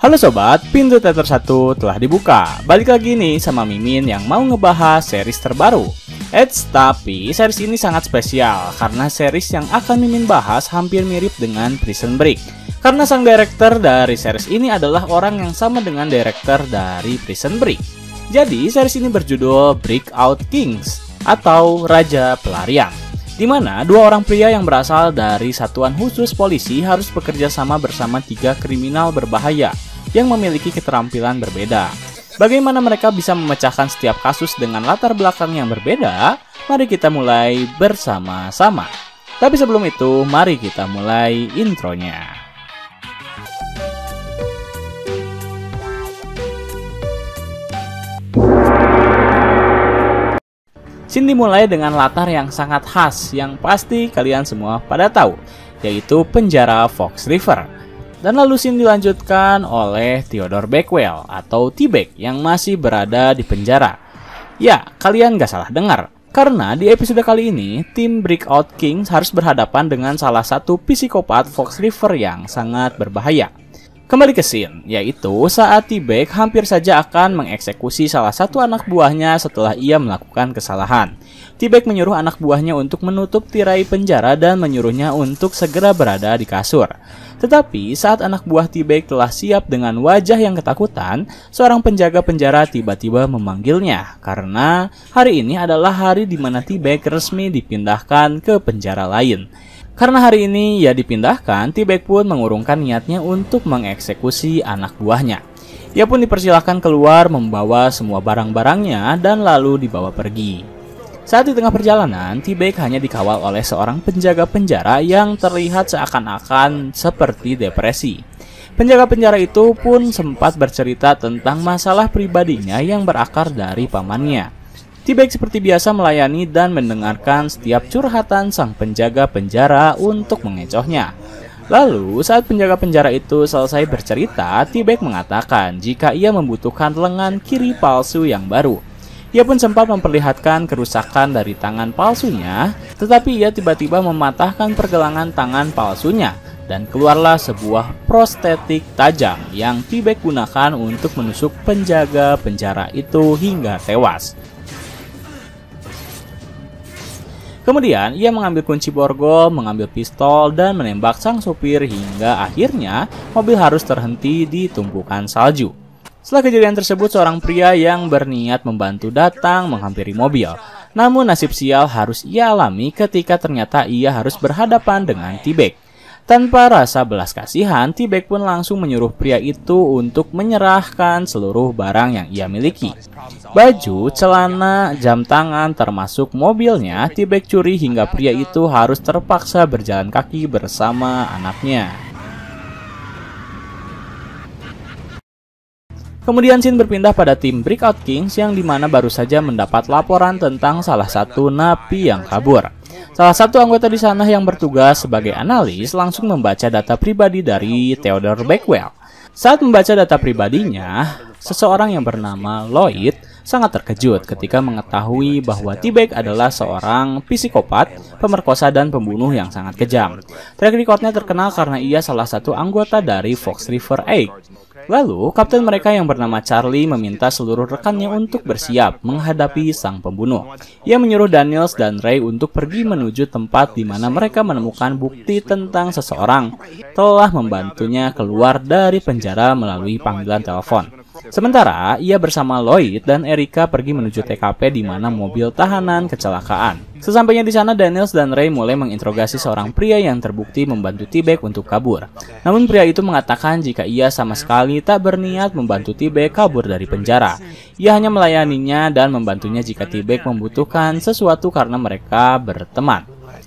Halo sobat, pintu teater 1 telah dibuka. Balik lagi nih sama Mimin yang mau ngebahas series terbaru. Tapi series ini sangat spesial karena series yang akan Mimin bahas hampir mirip dengan Prison Break. Karena sang director dari series ini adalah orang yang sama dengan director dari Prison Break. Jadi series ini berjudul Breakout Kings atau Raja Pelarian, di mana dua orang pria yang berasal dari satuan khusus polisi harus bekerja sama bersama tiga kriminal berbahaya yang memiliki keterampilan berbeda. Bagaimana mereka bisa memecahkan setiap kasus dengan latar belakang yang berbeda? Mari kita mulai bersama-sama. Tapi sebelum itu, mari kita mulai intronya. Scene dimulai dengan latar yang sangat khas yang pasti kalian semua pada tahu, yaitu penjara Fox River. Dan lalu scene dilanjutkan oleh Theodore Bakewell atau T-Bag yang masih berada di penjara. Ya, kalian gak salah dengar, karena di episode kali ini tim Breakout Kings harus berhadapan dengan salah satu psikopat Fox River yang sangat berbahaya. Kembali ke scene, yaitu saat T-Bag hampir saja akan mengeksekusi salah satu anak buahnya setelah ia melakukan kesalahan. T-Bag menyuruh anak buahnya untuk menutup tirai penjara dan menyuruhnya untuk segera berada di kasur. Tetapi saat anak buah T-Bag telah siap dengan wajah yang ketakutan, seorang penjaga penjara tiba-tiba memanggilnya karena hari ini adalah hari di mana T-Bag resmi dipindahkan ke penjara lain. Karena hari ini ia dipindahkan, T-Bag pun mengurungkan niatnya untuk mengeksekusi anak buahnya. Ia pun dipersilahkan keluar membawa semua barang-barangnya dan lalu dibawa pergi. Saat di tengah perjalanan, T-Bag hanya dikawal oleh seorang penjaga penjara yang terlihat seakan-akan seperti depresi. Penjaga penjara itu pun sempat bercerita tentang masalah pribadinya yang berakar dari pamannya. T-Bag seperti biasa melayani dan mendengarkan setiap curhatan sang penjaga penjara untuk mengecohnya. Lalu saat penjaga penjara itu selesai bercerita, T-Bag mengatakan jika ia membutuhkan lengan kiri palsu yang baru. Ia pun sempat memperlihatkan kerusakan dari tangan palsunya, tetapi ia tiba-tiba mematahkan pergelangan tangan palsunya dan keluarlah sebuah prostetik tajam yang T-Bag gunakan untuk menusuk penjaga penjara itu hingga tewas. Kemudian ia mengambil kunci borgol, mengambil pistol dan menembak sang sopir hingga akhirnya mobil harus terhenti di tumpukan salju. Setelah kejadian tersebut, seorang pria yang berniat membantu datang menghampiri mobil. Namun nasib sial harus ia alami ketika ternyata ia harus berhadapan dengan T-Bag. Tanpa rasa belas kasihan, T-Bag pun langsung menyuruh pria itu untuk menyerahkan seluruh barang yang ia miliki. Baju, celana, jam tangan, termasuk mobilnya, T-Bag curi hingga pria itu harus terpaksa berjalan kaki bersama anaknya. Kemudian scene berpindah pada tim Breakout Kings yang dimana baru saja mendapat laporan tentang salah satu napi yang kabur. Salah satu anggota di sana yang bertugas sebagai analis langsung membaca data pribadi dari Theodore Bakewell. Saat membaca data pribadinya, seseorang yang bernama Lloyd sangat terkejut ketika mengetahui bahwa T-Bag adalah seorang psikopat, pemerkosa dan pembunuh yang sangat kejam. Track recordnya terkenal karena ia salah satu anggota dari Fox River 8. Lalu, kapten mereka yang bernama Charlie meminta seluruh rekannya untuk bersiap menghadapi sang pembunuh. Ia menyuruh Daniels dan Ray untuk pergi menuju tempat di mana mereka menemukan bukti tentang seseorang telah membantunya keluar dari penjara melalui panggilan telepon. Sementara, ia bersama Lloyd dan Erica pergi menuju TKP di mana mobil tahanan kecelakaan. Sesampainya di sana, Daniels dan Ray mulai menginterogasi seorang pria yang terbukti membantu T-Bag untuk kabur. Namun pria itu mengatakan jika ia sama sekali tak berniat membantu T-Bag kabur dari penjara. Ia hanya melayaninya dan membantunya jika T-Bag membutuhkan sesuatu karena mereka berteman.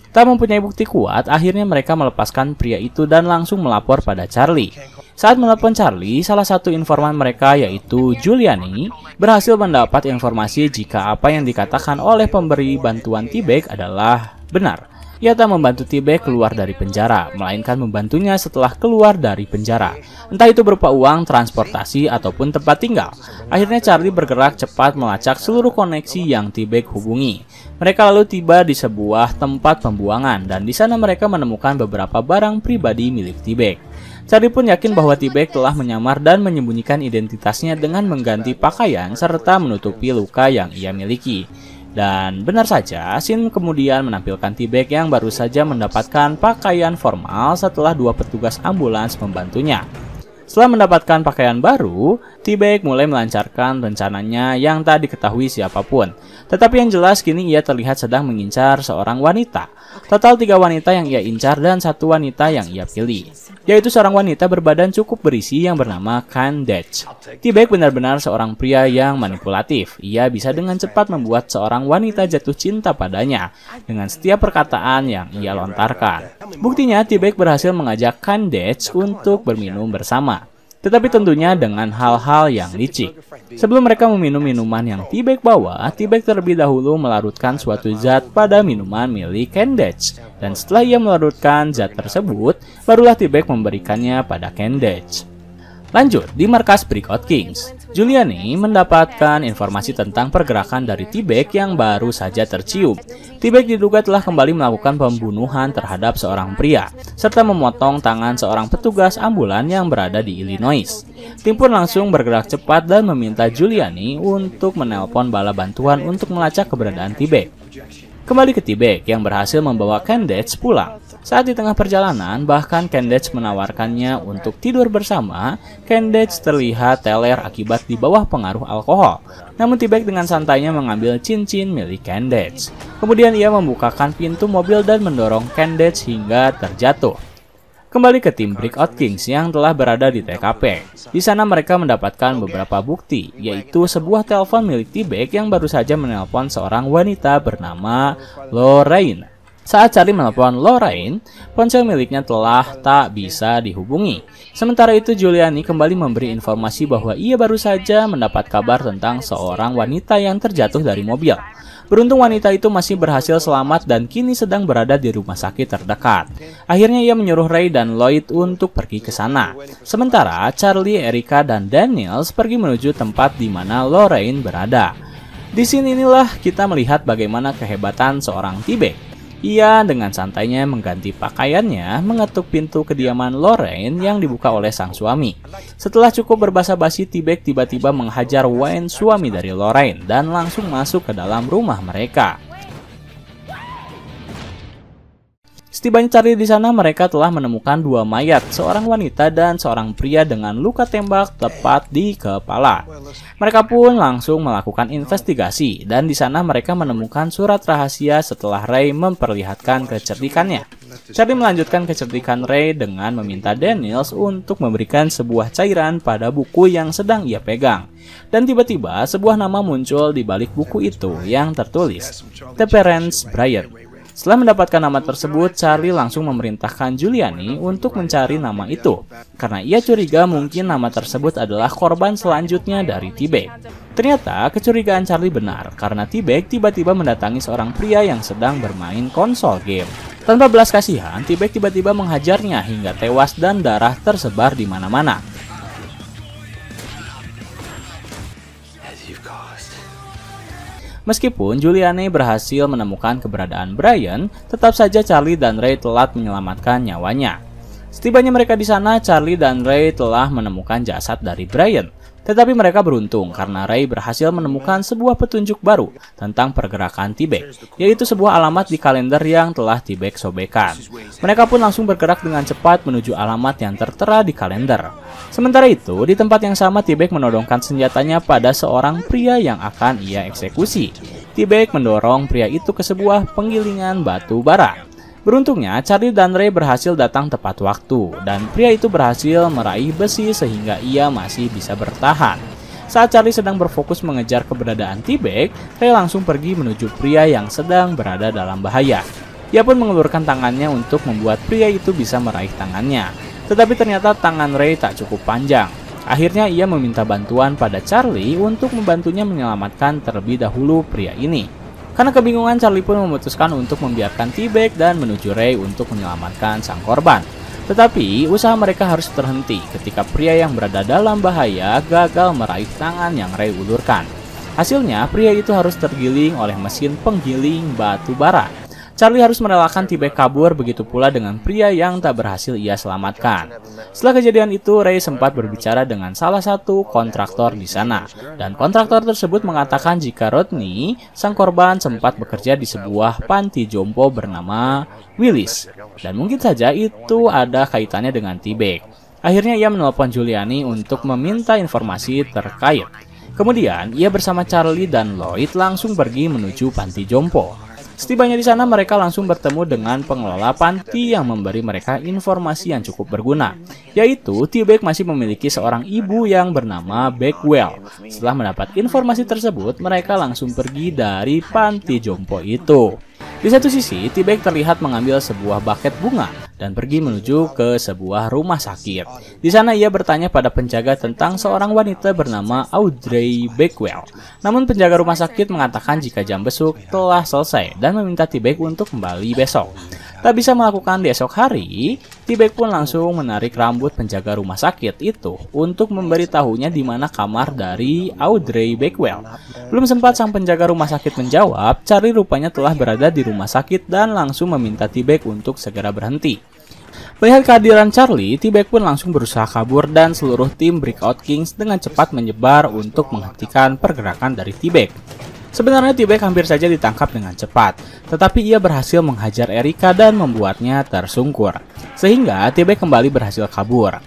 Tak mempunyai bukti kuat, akhirnya mereka melepaskan pria itu dan langsung melapor pada Charlie. Saat menelepon Charlie, salah satu informan mereka yaitu Giuliani berhasil mendapat informasi jika apa yang dikatakan oleh pemberi bantuan T-Bag adalah benar. Ia tak membantu T-Bag keluar dari penjara, melainkan membantunya setelah keluar dari penjara. Entah itu berupa uang, transportasi, ataupun tempat tinggal. Akhirnya Charlie bergerak cepat melacak seluruh koneksi yang T-Bag hubungi. Mereka lalu tiba di sebuah tempat pembuangan dan di sana mereka menemukan beberapa barang pribadi milik T-Bag. Charlie pun yakin bahwa T-Bag telah menyamar dan menyembunyikan identitasnya dengan mengganti pakaian serta menutupi luka yang ia miliki. Dan benar saja, Shin kemudian menampilkan T-Bag yang baru saja mendapatkan pakaian formal setelah 2 petugas ambulans membantunya. Setelah mendapatkan pakaian baru, T-Bag mulai melancarkan rencananya yang tak diketahui siapapun. Tetapi yang jelas kini ia terlihat sedang mengincar seorang wanita. Total 3 wanita yang ia incar dan 1 wanita yang ia pilih, yaitu seorang wanita berbadan cukup berisi yang bernama Candace. T-Bag benar-benar seorang pria yang manipulatif. Ia bisa dengan cepat membuat seorang wanita jatuh cinta padanya dengan setiap perkataan yang ia lontarkan. Buktinya, T-Bag berhasil mengajak Candace untuk berminum bersama. Tetapi tentunya dengan hal-hal yang licik. Sebelum mereka meminum minuman yang T-Bag bawa, T-Bag terlebih dahulu melarutkan suatu zat pada minuman milik Candace. Dan setelah ia melarutkan zat tersebut, barulah T-Bag memberikannya pada Candace. Lanjut, di markas Breakout Kings, Giuliani mendapatkan informasi tentang pergerakan dari T-Bag yang baru saja tercium. T-Bag diduga telah kembali melakukan pembunuhan terhadap seorang pria, serta memotong tangan seorang petugas ambulan yang berada di Illinois. Tim pun langsung bergerak cepat dan meminta Giuliani untuk menelpon bala bantuan untuk melacak keberadaan T-Bag. Kembali ke T-Bag yang berhasil membawa Candace pulang. Saat di tengah perjalanan, bahkan Candace menawarkannya untuk tidur bersama. Candace terlihat teler akibat di bawah pengaruh alkohol. Namun T-Bag dengan santainya mengambil cincin milik Candace. Kemudian ia membukakan pintu mobil dan mendorong Candace hingga terjatuh. Kembali ke tim Breakout Kings yang telah berada di TKP. Di sana mereka mendapatkan beberapa bukti, yaitu sebuah telepon milik T-Bag yang baru saja menelpon seorang wanita bernama Lorraine. Saat Charlie menelpon Lorraine, ponsel miliknya telah tak bisa dihubungi. Sementara itu Giuliani kembali memberi informasi bahwa ia baru saja mendapat kabar tentang seorang wanita yang terjatuh dari mobil. Beruntung wanita itu masih berhasil selamat dan kini sedang berada di rumah sakit terdekat. Akhirnya ia menyuruh Ray dan Lloyd untuk pergi ke sana. Sementara Charlie, Erica, dan Daniels pergi menuju tempat di mana Lorraine berada. Di sini inilah kita melihat bagaimana kehebatan seorang T-Bag. Ia dengan santainya mengganti pakaiannya, mengetuk pintu kediaman Lorraine yang dibuka oleh sang suami. Setelah cukup berbasa-basi, T-Bag tiba-tiba menghajar Wayne, suami dari Lorraine, dan langsung masuk ke dalam rumah mereka. Setibanya Charlie di sana, mereka telah menemukan 2 mayat, seorang wanita dan seorang pria dengan luka tembak tepat di kepala. Mereka pun langsung melakukan investigasi dan di sana mereka menemukan surat rahasia setelah Ray memperlihatkan kecerdikannya. Charlie melanjutkan kecerdikan Ray dengan meminta Daniels untuk memberikan sebuah cairan pada buku yang sedang ia pegang. Dan tiba-tiba sebuah nama muncul di balik buku itu yang tertulis Terence Bryant. Setelah mendapatkan nama tersebut, Charlie langsung memerintahkan Giuliani untuk mencari nama itu, karena ia curiga mungkin nama tersebut adalah korban selanjutnya dari T-Bag. Ternyata kecurigaan Charlie benar, karena T-Bag tiba-tiba mendatangi seorang pria yang sedang bermain konsol game. Tanpa belas kasihan, T-Bag tiba-tiba menghajarnya hingga tewas dan darah tersebar di mana-mana. Meskipun Giuliani berhasil menemukan keberadaan Brian, tetap saja Charlie dan Ray telat menyelamatkan nyawanya. Setibanya mereka di sana, Charlie dan Ray telah menemukan jasad dari Brian. Tetapi mereka beruntung karena Ray berhasil menemukan sebuah petunjuk baru tentang pergerakan T-Bag, yaitu sebuah alamat di kalender yang telah T-Bag sobekkan. Mereka pun langsung bergerak dengan cepat menuju alamat yang tertera di kalender. Sementara itu, di tempat yang sama T-Bag menodongkan senjatanya pada seorang pria yang akan ia eksekusi. T-Bag mendorong pria itu ke sebuah penggilingan batu bara. Beruntungnya, Charlie dan Ray berhasil datang tepat waktu, dan pria itu berhasil meraih besi sehingga ia masih bisa bertahan. Saat Charlie sedang berfokus mengejar keberadaan T-Bag, Ray langsung pergi menuju pria yang sedang berada dalam bahaya. Ia pun mengulurkan tangannya untuk membuat pria itu bisa meraih tangannya. Tetapi ternyata tangan Ray tak cukup panjang. Akhirnya ia meminta bantuan pada Charlie untuk membantunya menyelamatkan terlebih dahulu pria ini. Karena kebingungan, Charlie pun memutuskan untuk membiarkan T-Bag dan menuju Ray untuk menyelamatkan sang korban. Tetapi usaha mereka harus terhenti ketika pria yang berada dalam bahaya gagal meraih tangan yang Ray ulurkan. Hasilnya, pria itu harus tergiling oleh mesin penggiling batu bara. Charlie harus merelakan T-Bag kabur, begitu pula dengan pria yang tak berhasil ia selamatkan. Setelah kejadian itu, Ray sempat berbicara dengan salah satu kontraktor di sana, dan kontraktor tersebut mengatakan jika Rodney, sang korban, sempat bekerja di sebuah panti jompo bernama Willis, dan mungkin saja itu ada kaitannya dengan T-Bag. Akhirnya ia menelpon Giuliani untuk meminta informasi terkait. Kemudian, ia bersama Charlie dan Lloyd langsung pergi menuju panti jompo. Setibanya di sana, mereka langsung bertemu dengan pengelola panti yang memberi mereka informasi yang cukup berguna, yaitu T-Bag masih memiliki seorang ibu yang bernama Bagwell. Setelah mendapat informasi tersebut, mereka langsung pergi dari panti jompo itu. Di satu sisi, T-Bag terlihat mengambil sebuah buket bunga dan pergi menuju ke sebuah rumah sakit. Di sana ia bertanya pada penjaga tentang seorang wanita bernama Audrey Bagwell. Namun penjaga rumah sakit mengatakan jika jam besuk telah selesai dan meminta T-Bag untuk kembali besok. Tak bisa melakukan di esok hari, T-Bag pun langsung menarik rambut penjaga rumah sakit itu untuk memberitahunya di mana kamar dari Audrey Bagwell. Belum sempat sang penjaga rumah sakit menjawab, Charlie rupanya telah berada di rumah sakit dan langsung meminta T-Bag untuk segera berhenti. Melihat kehadiran Charlie, T-Bag pun langsung berusaha kabur dan seluruh tim Breakout Kings dengan cepat menyebar untuk menghentikan pergerakan dari T-Bag. Sebenarnya T-Bag hampir saja ditangkap dengan cepat, tetapi ia berhasil menghajar Erica dan membuatnya tersungkur, sehingga T-Bag kembali berhasil kabur.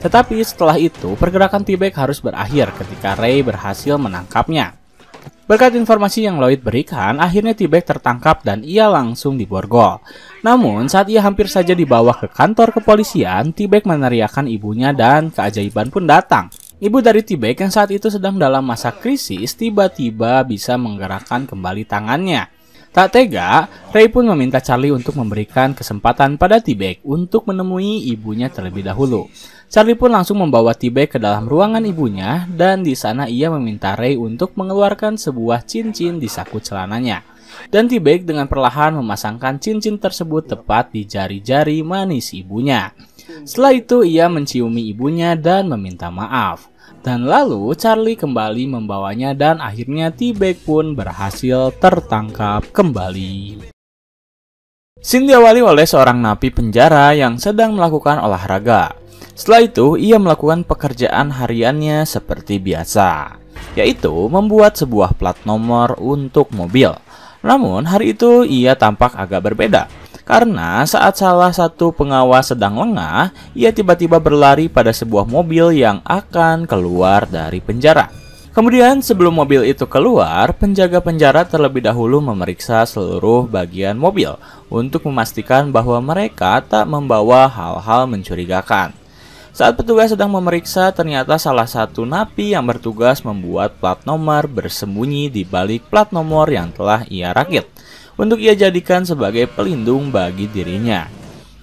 Tetapi setelah itu, pergerakan T-Bag harus berakhir ketika Ray berhasil menangkapnya. Berkat informasi yang Lloyd berikan, akhirnya T-Bag tertangkap dan ia langsung diborgol. Namun, saat ia hampir saja dibawa ke kantor kepolisian, T-Bag meneriakkan ibunya dan keajaiban pun datang. Ibu dari T-Bag yang saat itu sedang dalam masa krisis tiba-tiba bisa menggerakkan kembali tangannya. Tak tega, Ray pun meminta Charlie untuk memberikan kesempatan pada T-Bag untuk menemui ibunya terlebih dahulu. Charlie pun langsung membawa T-Bag ke dalam ruangan ibunya dan di sana ia meminta Ray untuk mengeluarkan sebuah cincin di saku celananya. Dan T-Bag dengan perlahan memasangkan cincin tersebut tepat di jari-jari manis ibunya. Setelah itu ia menciumi ibunya dan meminta maaf. Dan lalu Charlie kembali membawanya dan akhirnya T-Bag pun berhasil tertangkap kembali. Scene diawali oleh seorang napi penjara yang sedang melakukan olahraga. Setelah itu, ia melakukan pekerjaan hariannya seperti biasa, yaitu membuat sebuah plat nomor untuk mobil. Namun, hari itu ia tampak agak berbeda, karena saat salah satu pengawas sedang lengah, ia tiba-tiba berlari pada sebuah mobil yang akan keluar dari penjara. Kemudian sebelum mobil itu keluar, penjaga penjara terlebih dahulu memeriksa seluruh bagian mobil untuk memastikan bahwa mereka tak membawa hal-hal mencurigakan. Saat petugas sedang memeriksa, ternyata salah satu napi yang bertugas membuat plat nomor bersembunyi di balik plat nomor yang telah ia rakit untuk ia jadikan sebagai pelindung bagi dirinya.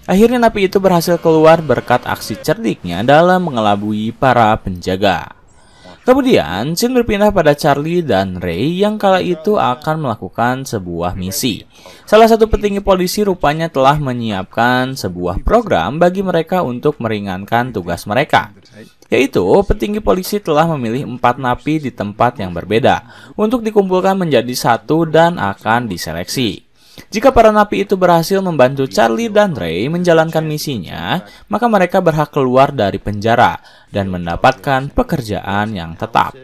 Akhirnya napi itu berhasil keluar berkat aksi cerdiknya dalam mengelabui para penjaga. Kemudian, scene berpindah pada Charlie dan Ray yang kala itu akan melakukan sebuah misi. Salah satu petinggi polisi rupanya telah menyiapkan sebuah program bagi mereka untuk meringankan tugas mereka. Yaitu, petinggi polisi telah memilih 4 napi di tempat yang berbeda untuk dikumpulkan menjadi satu dan akan diseleksi. Jika para napi itu berhasil membantu Charlie dan Ray menjalankan misinya, maka mereka berhak keluar dari penjara dan mendapatkan pekerjaan yang tetap.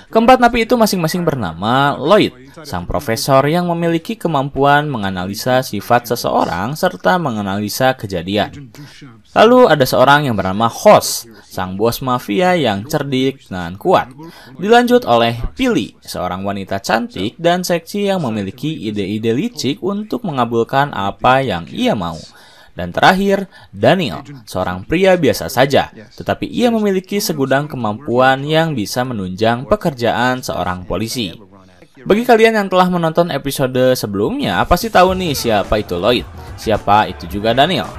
Keempat napi itu masing-masing bernama Lloyd, sang profesor yang memiliki kemampuan menganalisa sifat seseorang serta menganalisa kejadian. Lalu ada seorang yang bernama Hoss, sang bos mafia yang cerdik dan kuat. Dilanjut oleh Billy, seorang wanita cantik dan seksi yang memiliki ide-ide licik untuk mengabulkan apa yang ia mau. Dan terakhir, Daniel, seorang pria biasa saja, tetapi ia memiliki segudang kemampuan yang bisa menunjang pekerjaan seorang polisi. Bagi kalian yang telah menonton episode sebelumnya, pasti tahu nih siapa itu Lloyd, siapa itu juga Daniel.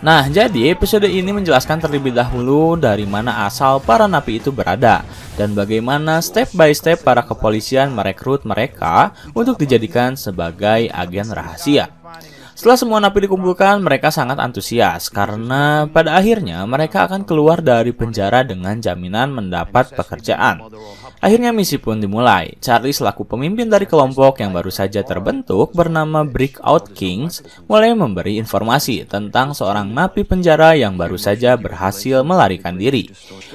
Nah, jadi episode ini menjelaskan terlebih dahulu dari mana asal para napi itu berada dan bagaimana step by step para kepolisian merekrut mereka untuk dijadikan sebagai agen rahasia. Setelah semua napi dikumpulkan, mereka sangat antusias karena pada akhirnya mereka akan keluar dari penjara dengan jaminan mendapat pekerjaan. Akhirnya misi pun dimulai. Charlie selaku pemimpin dari kelompok yang baru saja terbentuk bernama Breakout Kings mulai memberi informasi tentang seorang napi penjara yang baru saja berhasil melarikan diri.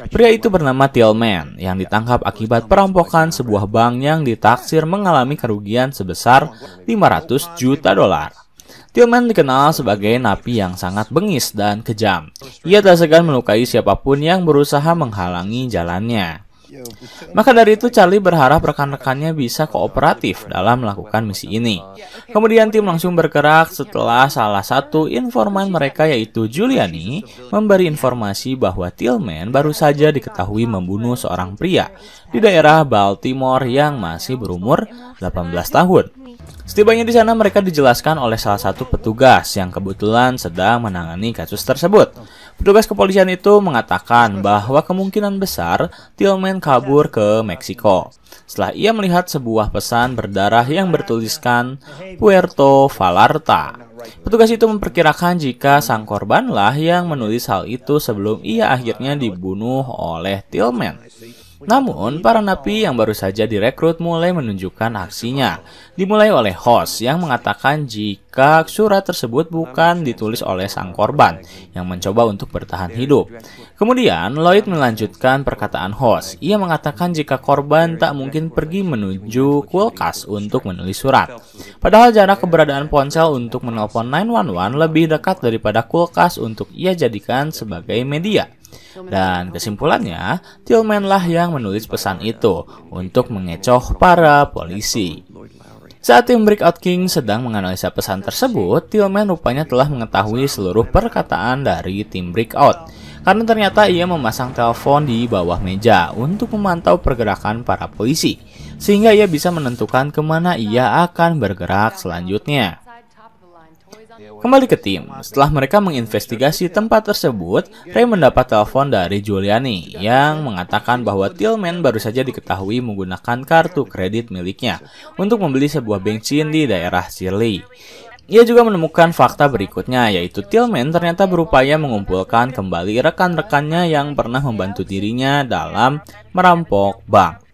Pria itu bernama Tillman yang ditangkap akibat perampokan sebuah bank yang ditaksir mengalami kerugian sebesar 500 juta dolar. Tillman dikenal sebagai napi yang sangat bengis dan kejam. Ia tak segan melukai siapapun yang berusaha menghalangi jalannya. Maka dari itu Charlie berharap rekan-rekannya bisa kooperatif dalam melakukan misi ini. Kemudian tim langsung bergerak setelah salah satu informan mereka yaitu Giuliani memberi informasi bahwa Tillman baru saja diketahui membunuh seorang pria di daerah Baltimore yang masih berumur 18 tahun. Setibanya di sana mereka dijelaskan oleh salah satu petugas yang kebetulan sedang menangani kasus tersebut. Petugas kepolisian itu mengatakan bahwa kemungkinan besar Tillman kabur ke Meksiko setelah ia melihat sebuah pesan berdarah yang bertuliskan Puerto Vallarta. Petugas itu memperkirakan jika sang korbanlah yang menulis hal itu sebelum ia akhirnya dibunuh oleh Tillman. Namun, para napi yang baru saja direkrut mulai menunjukkan aksinya. Dimulai oleh host yang mengatakan jika surat tersebut bukan ditulis oleh sang korban yang mencoba untuk bertahan hidup. Kemudian, Lloyd melanjutkan perkataan host. Ia mengatakan jika korban tak mungkin pergi menuju kulkas untuk menulis surat. Padahal jarak keberadaan ponsel untuk menelpon 911 lebih dekat daripada kulkas untuk ia jadikan sebagai media. Dan kesimpulannya, Tillman lah yang menulis pesan itu untuk mengecoh para polisi. Saat tim Breakout King sedang menganalisa pesan tersebut, Tillman rupanya telah mengetahui seluruh perkataan dari tim Breakout. Karena ternyata ia memasang telepon di bawah meja untuk memantau pergerakan para polisi, sehingga ia bisa menentukan kemana ia akan bergerak selanjutnya. Kembali ke tim, setelah mereka menginvestigasi tempat tersebut, Ray mendapat telepon dari Giuliani yang mengatakan bahwa Tillman baru saja diketahui menggunakan kartu kredit miliknya untuk membeli sebuah bensin di daerah Shirley. Ia juga menemukan fakta berikutnya, yaitu Tillman ternyata berupaya mengumpulkan kembali rekan-rekannya yang pernah membantu dirinya dalam merampok bank.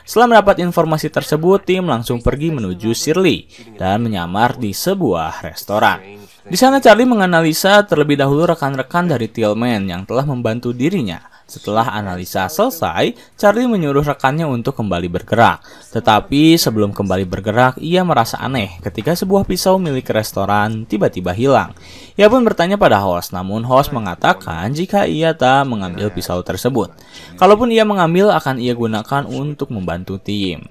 Setelah mendapat informasi tersebut, tim langsung pergi menuju Shirley dan menyamar di sebuah restoran. Di sana Charlie menganalisa terlebih dahulu rekan-rekan dari Tillman yang telah membantu dirinya. Setelah analisa selesai, Charlie menyuruh rekannya untuk kembali bergerak. Tetapi sebelum kembali bergerak, ia merasa aneh ketika sebuah pisau milik restoran tiba-tiba hilang. Ia pun bertanya pada host, namun host mengatakan jika ia tak mengambil pisau tersebut. Kalaupun ia mengambil, akan ia gunakan untuk membantu tim.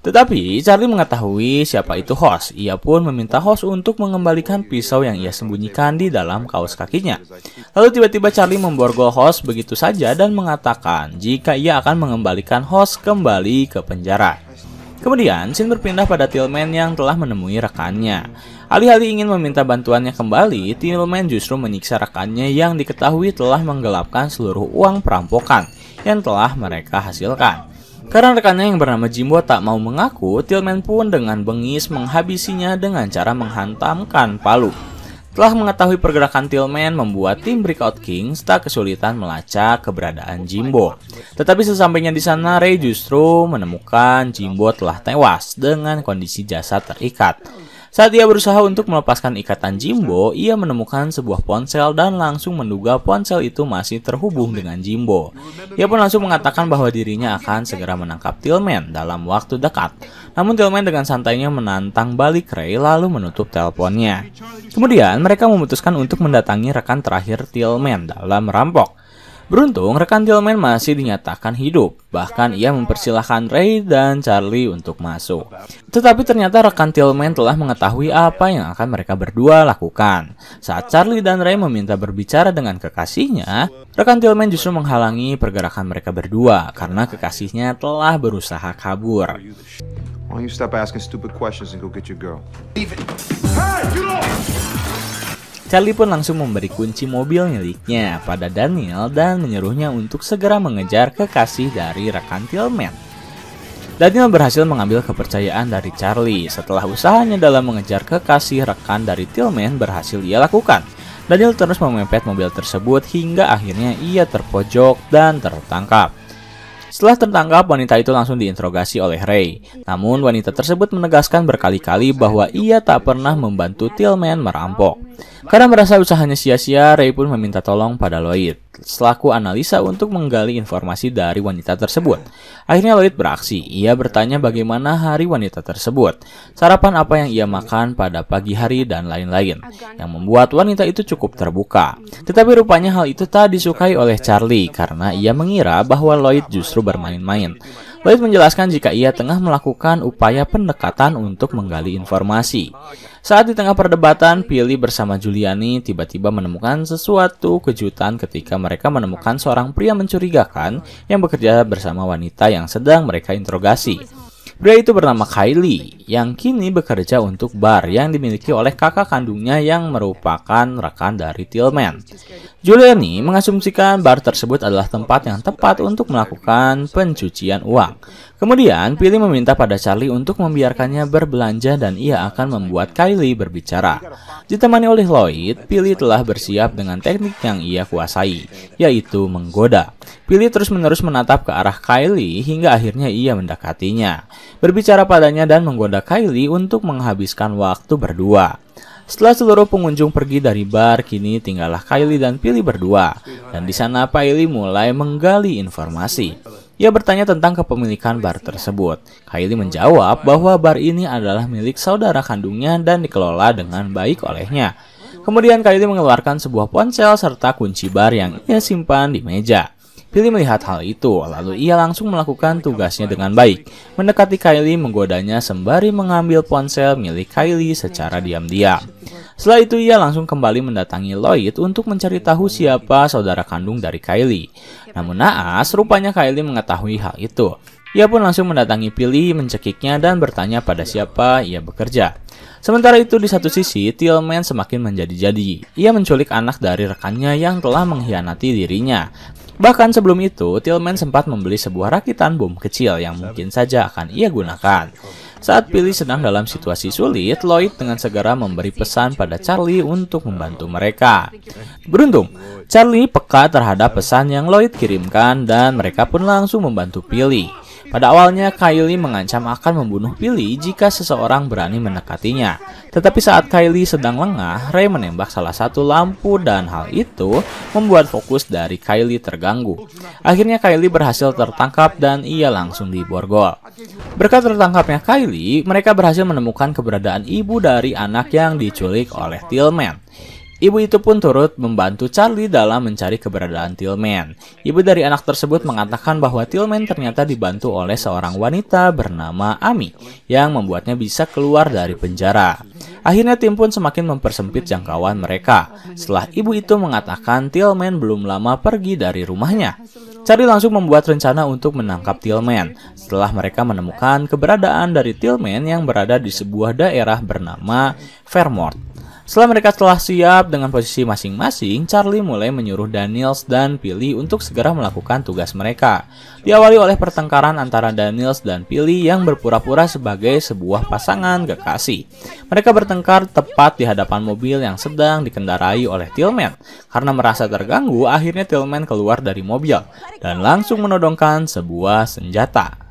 Tetapi Charlie mengetahui siapa itu host. Ia pun meminta host untuk mengembalikan pisau yang ia sembunyikan di dalam kaos kakinya. Lalu tiba-tiba Charlie memborgol host begitu saja dan mengatakan jika ia akan mengembalikan host kembali ke penjara. Kemudian scene berpindah pada Tillman yang telah menemui rekannya. Alih-alih ingin meminta bantuannya kembali, Tillman justru menyiksa rekannya yang diketahui telah menggelapkan seluruh uang perampokan yang telah mereka hasilkan. Karena rekannya yang bernama Jimbo tak mau mengaku, Tillman pun dengan bengis menghabisinya dengan cara menghantamkan palu. Telah mengetahui pergerakan Tillman membuat tim Breakout Kings tak kesulitan melacak keberadaan Jimbo. Tetapi sesampainya di sana, Ray justru menemukan Jimbo telah tewas dengan kondisi jasad terikat. Saat ia berusaha untuk melepaskan ikatan Jimbo, ia menemukan sebuah ponsel dan langsung menduga ponsel itu masih terhubung dengan Jimbo. Ia pun langsung mengatakan bahwa dirinya akan segera menangkap Tillman dalam waktu dekat. Namun Tillman dengan santainya menantang balik Ray lalu menutup teleponnya. Kemudian mereka memutuskan untuk mendatangi rekan terakhir Tillman dalam merampok. Beruntung, rekan Tillman masih dinyatakan hidup. Bahkan ia mempersilahkan Ray dan Charlie untuk masuk. Tetapi ternyata rekan Tillman telah mengetahui apa yang akan mereka berdua lakukan. Saat Charlie dan Ray meminta berbicara dengan kekasihnya, rekan Tillman justru menghalangi pergerakan mereka berdua karena kekasihnya telah berusaha kabur. Charlie pun langsung memberi kunci mobil miliknya pada Daniel dan menyuruhnya untuk segera mengejar kekasih dari rekan Tillman. Daniel berhasil mengambil kepercayaan dari Charlie setelah usahanya dalam mengejar kekasih rekan dari Tillman berhasil ia lakukan. Daniel terus memepet mobil tersebut hingga akhirnya ia terpojok dan tertangkap. Setelah tertangkap, wanita itu langsung diinterogasi oleh Ray. Namun wanita tersebut menegaskan berkali-kali bahwa ia tak pernah membantu Tillman merampok. Karena merasa usahanya sia-sia, Ray pun meminta tolong pada Lloyd selaku analisa untuk menggali informasi dari wanita tersebut. Akhirnya Lloyd beraksi. Ia bertanya bagaimana hari wanita tersebut, sarapan apa yang ia makan pada pagi hari, dan lain-lain, yang membuat wanita itu cukup terbuka. Tetapi rupanya hal itu tak disukai oleh Charlie karena ia mengira bahwa Lloyd justru bermain-main. Lloyd menjelaskan jika ia tengah melakukan upaya pendekatan untuk menggali informasi. Saat di tengah perdebatan, Billy bersama Giuliani tiba-tiba menemukan sesuatu kejutan ketika mereka menemukan seorang pria mencurigakan yang bekerja bersama wanita yang sedang mereka interogasi. Pria itu bernama Kylie, yang kini bekerja untuk bar yang dimiliki oleh kakak kandungnya yang merupakan rekan dari Tillman. Giuliani mengasumsikan bar tersebut adalah tempat yang tepat untuk melakukan pencucian uang. Kemudian, Billy meminta pada Charlie untuk membiarkannya berbelanja dan ia akan membuat Kylie berbicara. Ditemani oleh Lloyd, Billy telah bersiap dengan teknik yang ia kuasai, yaitu menggoda. Billy terus-menerus menatap ke arah Kylie hingga akhirnya ia mendekatinya, berbicara padanya dan menggoda Kylie untuk menghabiskan waktu berdua. Setelah seluruh pengunjung pergi dari bar, kini tinggallah Kylie dan Billy berdua. Dan di sana Kylie mulai menggali informasi. Ia bertanya tentang kepemilikan bar tersebut. Kylie menjawab bahwa bar ini adalah milik saudara kandungnya dan dikelola dengan baik olehnya. Kemudian Kylie mengeluarkan sebuah ponsel serta kunci bar yang ia simpan di meja. Billy melihat hal itu, lalu ia langsung melakukan tugasnya dengan baik. Mendekati Kylie, menggodanya sembari mengambil ponsel milik Kylie secara diam-diam. Setelah itu ia langsung kembali mendatangi Lloyd untuk mencari tahu siapa saudara kandung dari Kylie. Namun naas, rupanya Kylie mengetahui hal itu. Ia pun langsung mendatangi Billy, mencekiknya dan bertanya pada siapa ia bekerja. Sementara itu di satu sisi, Tillman semakin menjadi-jadi. Ia menculik anak dari rekannya yang telah mengkhianati dirinya. Bahkan sebelum itu, Tillman sempat membeli sebuah rakitan bom kecil yang mungkin saja akan ia gunakan. Saat Billy sedang dalam situasi sulit, Lloyd dengan segera memberi pesan pada Charlie untuk membantu mereka. Beruntung, Charlie peka terhadap pesan yang Lloyd kirimkan dan mereka pun langsung membantu Billy. Pada awalnya, Kylie mengancam akan membunuh Billy jika seseorang berani mendekatinya. Tetapi saat Kylie sedang lengah, Ray menembak salah satu lampu dan hal itu membuat fokus dari Kylie terganggu. Akhirnya Kylie berhasil tertangkap dan ia langsung diborgol. Berkat tertangkapnya Kylie, mereka berhasil menemukan keberadaan ibu dari anak yang diculik oleh Tillman. Ibu itu pun turut membantu Charlie dalam mencari keberadaan Tillman. Ibu dari anak tersebut mengatakan bahwa Tillman ternyata dibantu oleh seorang wanita bernama Amy yang membuatnya bisa keluar dari penjara. Akhirnya tim pun semakin mempersempit jangkauan mereka. Setelah ibu itu mengatakan Tillman belum lama pergi dari rumahnya, Charlie langsung membuat rencana untuk menangkap Tillman. Setelah mereka menemukan keberadaan dari Tillman yang berada di sebuah daerah bernama Fairmont. Setelah mereka telah siap dengan posisi masing-masing, Charlie mulai menyuruh Daniels dan Billy untuk segera melakukan tugas mereka. Diawali oleh pertengkaran antara Daniels dan Billy yang berpura-pura sebagai sebuah pasangan kekasih. Mereka bertengkar tepat di hadapan mobil yang sedang dikendarai oleh Tillman. Karena merasa terganggu, akhirnya Tillman keluar dari mobil dan langsung menodongkan sebuah senjata.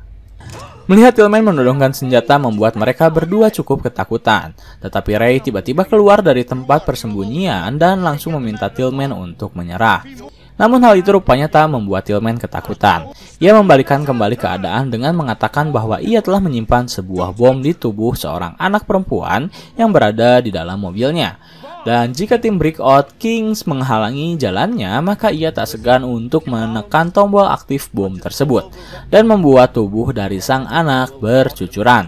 Melihat Tillman menodongkan senjata membuat mereka berdua cukup ketakutan. Tetapi Ray tiba-tiba keluar dari tempat persembunyian dan langsung meminta Tillman untuk menyerah. Namun hal itu rupanya tak membuat Tillman ketakutan. Ia membalikan kembali keadaan dengan mengatakan bahwa ia telah menyimpan sebuah bom di tubuh seorang anak perempuan yang berada di dalam mobilnya. Dan jika tim Breakout Kings menghalangi jalannya, maka ia tak segan untuk menekan tombol aktif bom tersebut dan membuat tubuh dari sang anak bercucuran.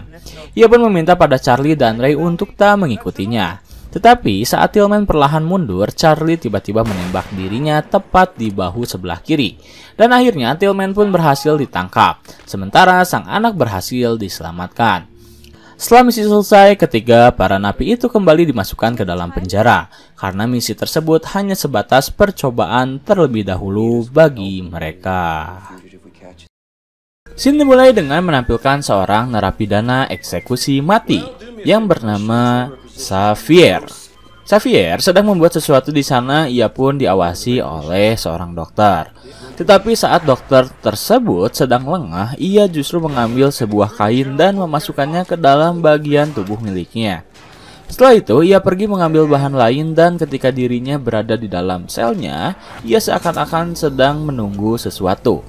Ia pun meminta pada Charlie dan Ray untuk tak mengikutinya. Tetapi saat Tillman perlahan mundur, Charlie tiba-tiba menembak dirinya tepat di bahu sebelah kiri. Dan akhirnya Tillman pun berhasil ditangkap, sementara sang anak berhasil diselamatkan. Setelah misi selesai, ketiga para napi itu kembali dimasukkan ke dalam penjara, karena misi tersebut hanya sebatas percobaan terlebih dahulu bagi mereka. Scene dimulai dengan menampilkan seorang narapidana eksekusi mati yang bernama Xavier. Xavier sedang membuat sesuatu di sana, ia pun diawasi oleh seorang dokter. Tetapi saat dokter tersebut sedang lengah, ia justru mengambil sebuah kain dan memasukkannya ke dalam bagian tubuh miliknya. Setelah itu, ia pergi mengambil bahan lain dan ketika dirinya berada di dalam selnya, ia seakan-akan sedang menunggu sesuatu.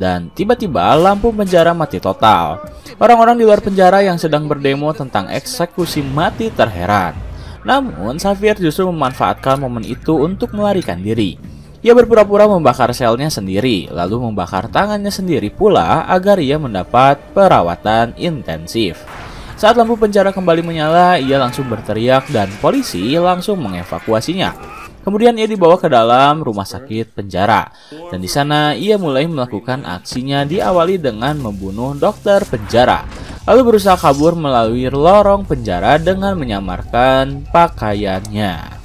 Dan tiba-tiba lampu penjara mati total. Orang-orang di luar penjara yang sedang berdemo tentang eksekusi mati terheran. Namun, Xavier justru memanfaatkan momen itu untuk melarikan diri. Ia berpura-pura membakar selnya sendiri, lalu membakar tangannya sendiri pula agar ia mendapat perawatan intensif. Saat lampu penjara kembali menyala, ia langsung berteriak dan polisi langsung mengevakuasinya. Kemudian ia dibawa ke dalam rumah sakit penjara. Dan di sana ia mulai melakukan aksinya, diawali dengan membunuh dokter penjara. Lalu berusaha kabur melalui lorong penjara dengan menyamarkan pakaiannya.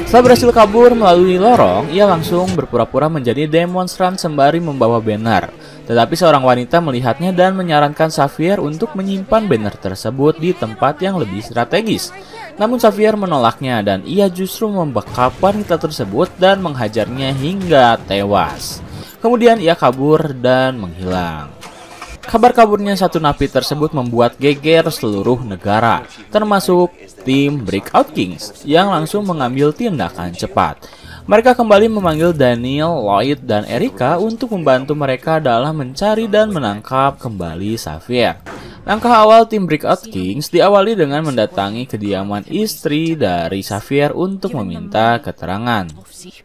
Setelah berhasil kabur melalui lorong, ia langsung berpura-pura menjadi demonstran sembari membawa banner. Tetapi seorang wanita melihatnya dan menyarankan Xavier untuk menyimpan banner tersebut di tempat yang lebih strategis. Namun Xavier menolaknya dan ia justru membekap wanita tersebut dan menghajarnya hingga tewas. Kemudian ia kabur dan menghilang. Kabar kaburnya satu napi tersebut membuat geger seluruh negara, termasuk tim Breakout Kings yang langsung mengambil tindakan cepat. Mereka kembali memanggil Daniel, Lloyd, dan Erica untuk membantu mereka dalam mencari dan menangkap kembali Xavier. Langkah awal tim Breakout Kings diawali dengan mendatangi kediaman istri dari Xavier untuk meminta keterangan.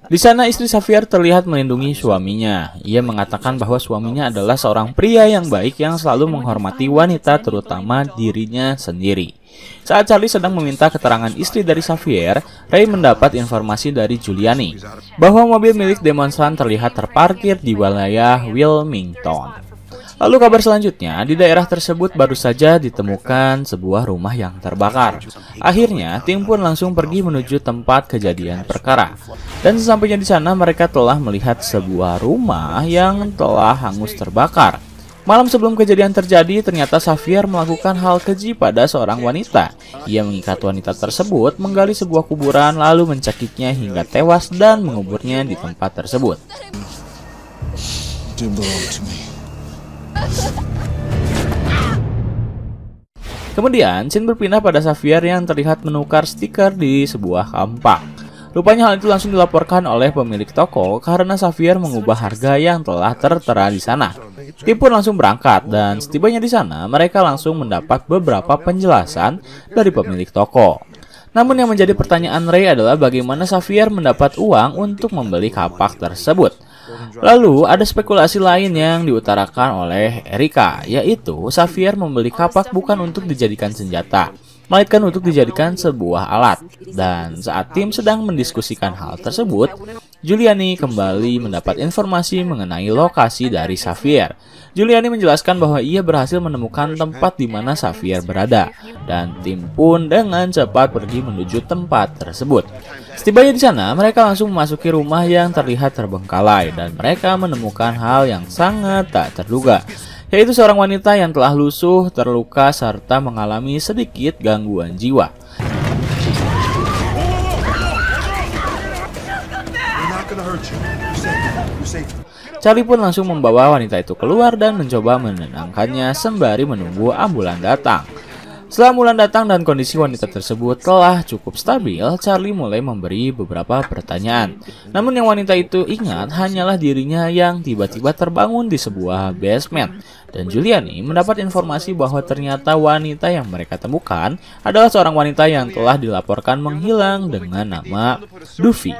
Di sana istri Xavier terlihat melindungi suaminya. Ia mengatakan bahwa suaminya adalah seorang pria yang baik yang selalu menghormati wanita, terutama dirinya sendiri. Saat Charlie sedang meminta keterangan istri dari Xavier, Ray mendapat informasi dari Giuliani bahwa mobil milik demonstran terlihat terparkir di wilayah Wilmington. Lalu kabar selanjutnya, di daerah tersebut baru saja ditemukan sebuah rumah yang terbakar. Akhirnya, tim pun langsung pergi menuju tempat kejadian perkara. Dan sesampainya di sana, mereka telah melihat sebuah rumah yang telah hangus terbakar. Malam sebelum kejadian terjadi, ternyata Xavier melakukan hal keji pada seorang wanita. Ia mengikat wanita tersebut, menggali sebuah kuburan, lalu mencekiknya hingga tewas dan menguburnya di tempat tersebut. Kemudian, scene berpindah pada Xavier yang terlihat menukar stiker di sebuah kampak. Rupanya hal itu langsung dilaporkan oleh pemilik toko karena Xavier mengubah harga yang telah tertera di sana. Tim pun langsung berangkat dan setibanya di sana, mereka langsung mendapat beberapa penjelasan dari pemilik toko. Namun yang menjadi pertanyaan Ray adalah bagaimana Xavier mendapat uang untuk membeli kapak tersebut. Lalu ada spekulasi lain yang diutarakan oleh Erica, yaitu Xavier membeli kapak bukan untuk dijadikan senjata, melainkan untuk dijadikan sebuah alat. Dan saat tim sedang mendiskusikan hal tersebut, Giuliani kembali mendapat informasi mengenai lokasi dari Xavier. Giuliani menjelaskan bahwa ia berhasil menemukan tempat di mana Xavier berada, dan tim pun dengan cepat pergi menuju tempat tersebut. Setibanya di sana, mereka langsung memasuki rumah yang terlihat terbengkalai, dan mereka menemukan hal yang sangat tak terduga, yaitu seorang wanita yang telah lusuh, terluka, serta mengalami sedikit gangguan jiwa. Charlie pun langsung membawa wanita itu keluar dan mencoba menenangkannya sembari menunggu ambulan datang. Setelah ambulan datang dan kondisi wanita tersebut telah cukup stabil, Charlie mulai memberi beberapa pertanyaan. Namun yang wanita itu ingat hanyalah dirinya yang tiba-tiba terbangun di sebuah basement. Dan Giuliani mendapat informasi bahwa ternyata wanita yang mereka temukan adalah seorang wanita yang telah dilaporkan menghilang dengan nama Duffy.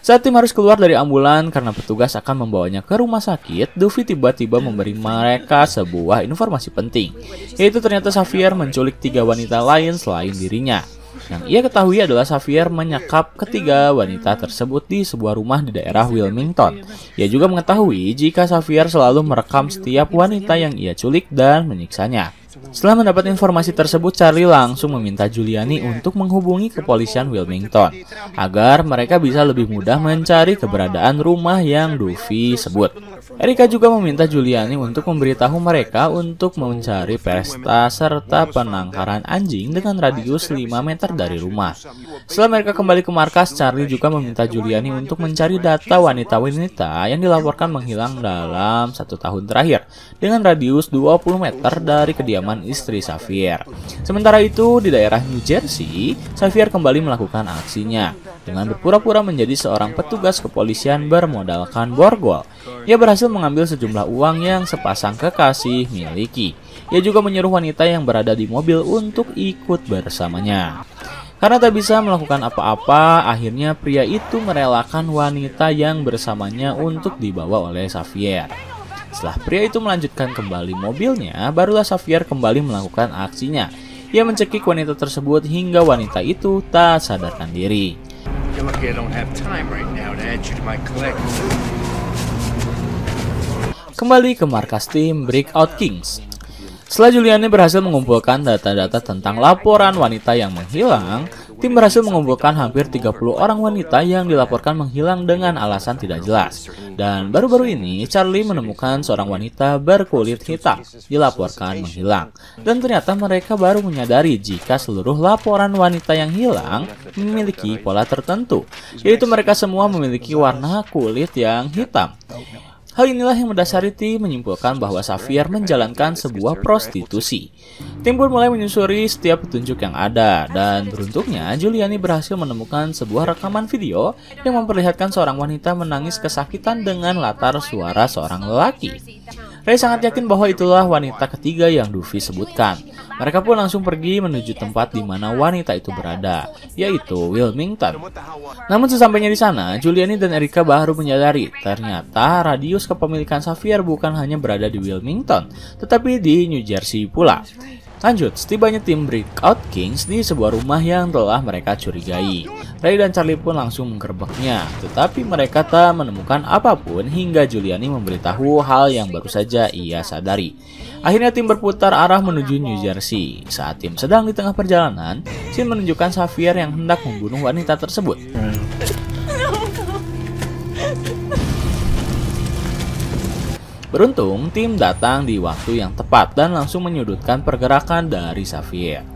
Saat tim harus keluar dari ambulan karena petugas akan membawanya ke rumah sakit, Duffy tiba-tiba memberi mereka sebuah informasi penting, yaitu ternyata Xavier menculik 3 wanita lain selain dirinya. Yang ia ketahui adalah Xavier menyekap ketiga wanita tersebut di sebuah rumah di daerah Wilmington. Ia juga mengetahui jika Xavier selalu merekam setiap wanita yang ia culik dan menyiksanya. Setelah mendapat informasi tersebut, Charlie langsung meminta Giuliani untuk menghubungi kepolisian Wilmington agar mereka bisa lebih mudah mencari keberadaan rumah yang Duffy sebut. Erika juga meminta Giuliani untuk memberitahu mereka untuk mencari pesta serta penangkaran anjing dengan radius 5 meter dari rumah. Setelah mereka kembali ke markas, Charlie juga meminta Giuliani untuk mencari data wanita-wanita yang dilaporkan menghilang dalam 1 tahun terakhir dengan radius 20 meter dari kediaman istri Xavier. Sementara itu, di daerah New Jersey, Xavier kembali melakukan aksinya dengan berpura-pura menjadi seorang petugas kepolisian bermodalkan borgol. Ia berhasil mengambil sejumlah uang yang sepasang kekasih miliki. Ia juga menyuruh wanita yang berada di mobil untuk ikut bersamanya. Karena tak bisa melakukan apa-apa, akhirnya pria itu merelakan wanita yang bersamanya untuk dibawa oleh Xavier. Setelah pria itu melanjutkan kembali mobilnya, barulah Xavier kembali melakukan aksinya. Ia mencekik wanita tersebut hingga wanita itu tak sadarkan diri. Kembali ke markas tim Breakout Kings. Setelah Giuliani berhasil mengumpulkan data-data tentang laporan wanita yang menghilang, tim berhasil mengumpulkan hampir 30 orang wanita yang dilaporkan menghilang dengan alasan tidak jelas. Dan baru-baru ini, Charlie menemukan seorang wanita berkulit hitam dilaporkan menghilang. Dan ternyata mereka baru menyadari jika seluruh laporan wanita yang hilang memiliki pola tertentu, yaitu mereka semua memiliki warna kulit yang hitam. Hal inilah yang mendasari tim menyimpulkan bahwa Xavier menjalankan sebuah prostitusi. Tim pun mulai menyusuri setiap petunjuk yang ada, dan beruntungnya Giuliani berhasil menemukan sebuah rekaman video yang memperlihatkan seorang wanita menangis kesakitan dengan latar suara seorang lelaki. Ray sangat yakin bahwa itulah wanita ketiga yang Duffy sebutkan. Mereka pun langsung pergi menuju tempat di mana wanita itu berada, yaitu Wilmington. Namun sesampainya di sana, Giuliani dan Erika baru menyadari ternyata radius kepemilikan Xavier bukan hanya berada di Wilmington, tetapi di New Jersey pula. Lanjut, setibanya tim Breakout Kings di sebuah rumah yang telah mereka curigai. Ray dan Charlie pun langsung menggerebeknya, tetapi mereka tak menemukan apapun hingga Giuliani memberitahu hal yang baru saja ia sadari. Akhirnya tim berputar arah menuju New Jersey. Saat tim sedang di tengah perjalanan, scene menunjukkan Xavier yang hendak membunuh wanita tersebut. Beruntung, tim datang di waktu yang tepat dan langsung menyudutkan pergerakan dari Xavier.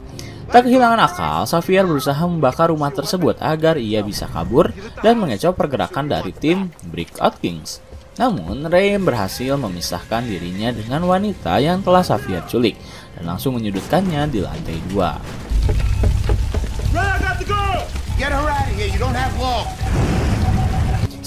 Tak kehilangan akal, Xavier berusaha membakar rumah tersebut agar ia bisa kabur dan mengecoh pergerakan dari tim Breakout Kings. Namun, Ray berhasil memisahkan dirinya dengan wanita yang telah Xavier culik dan langsung menyudutkannya di lantai 2.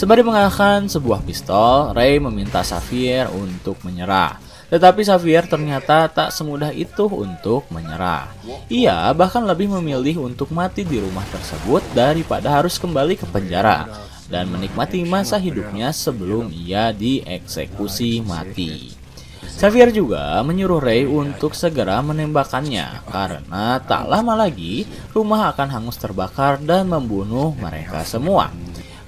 Sembari mengalahkan sebuah pistol, Ray meminta Xavier untuk menyerah. Tetapi Xavier ternyata tak semudah itu untuk menyerah. Ia bahkan lebih memilih untuk mati di rumah tersebut daripada harus kembali ke penjara dan menikmati masa hidupnya sebelum ia dieksekusi mati. Xavier juga menyuruh Ray untuk segera menembakkannya karena tak lama lagi rumah akan hangus terbakar dan membunuh mereka semua.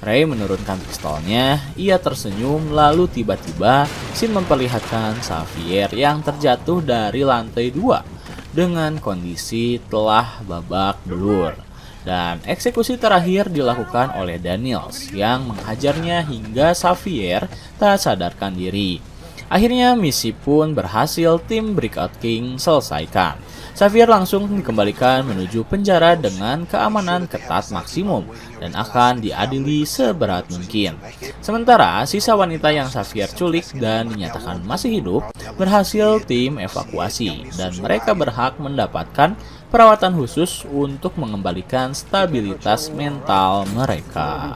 Ray menurunkan pistolnya, ia tersenyum lalu tiba-tiba scene memperlihatkan Xavier yang terjatuh dari lantai 2 dengan kondisi telah babak belur. Dan eksekusi terakhir dilakukan oleh Daniels yang menghajarnya hingga Xavier tak sadarkan diri. Akhirnya misi pun berhasil tim Breakout King selesaikan. Xavier langsung dikembalikan menuju penjara dengan keamanan ketat maksimum dan akan diadili seberat mungkin. Sementara sisa wanita yang Xavier culik dan dinyatakan masih hidup berhasil tim evakuasi dan mereka berhak mendapatkan perawatan khusus untuk mengembalikan stabilitas mental mereka.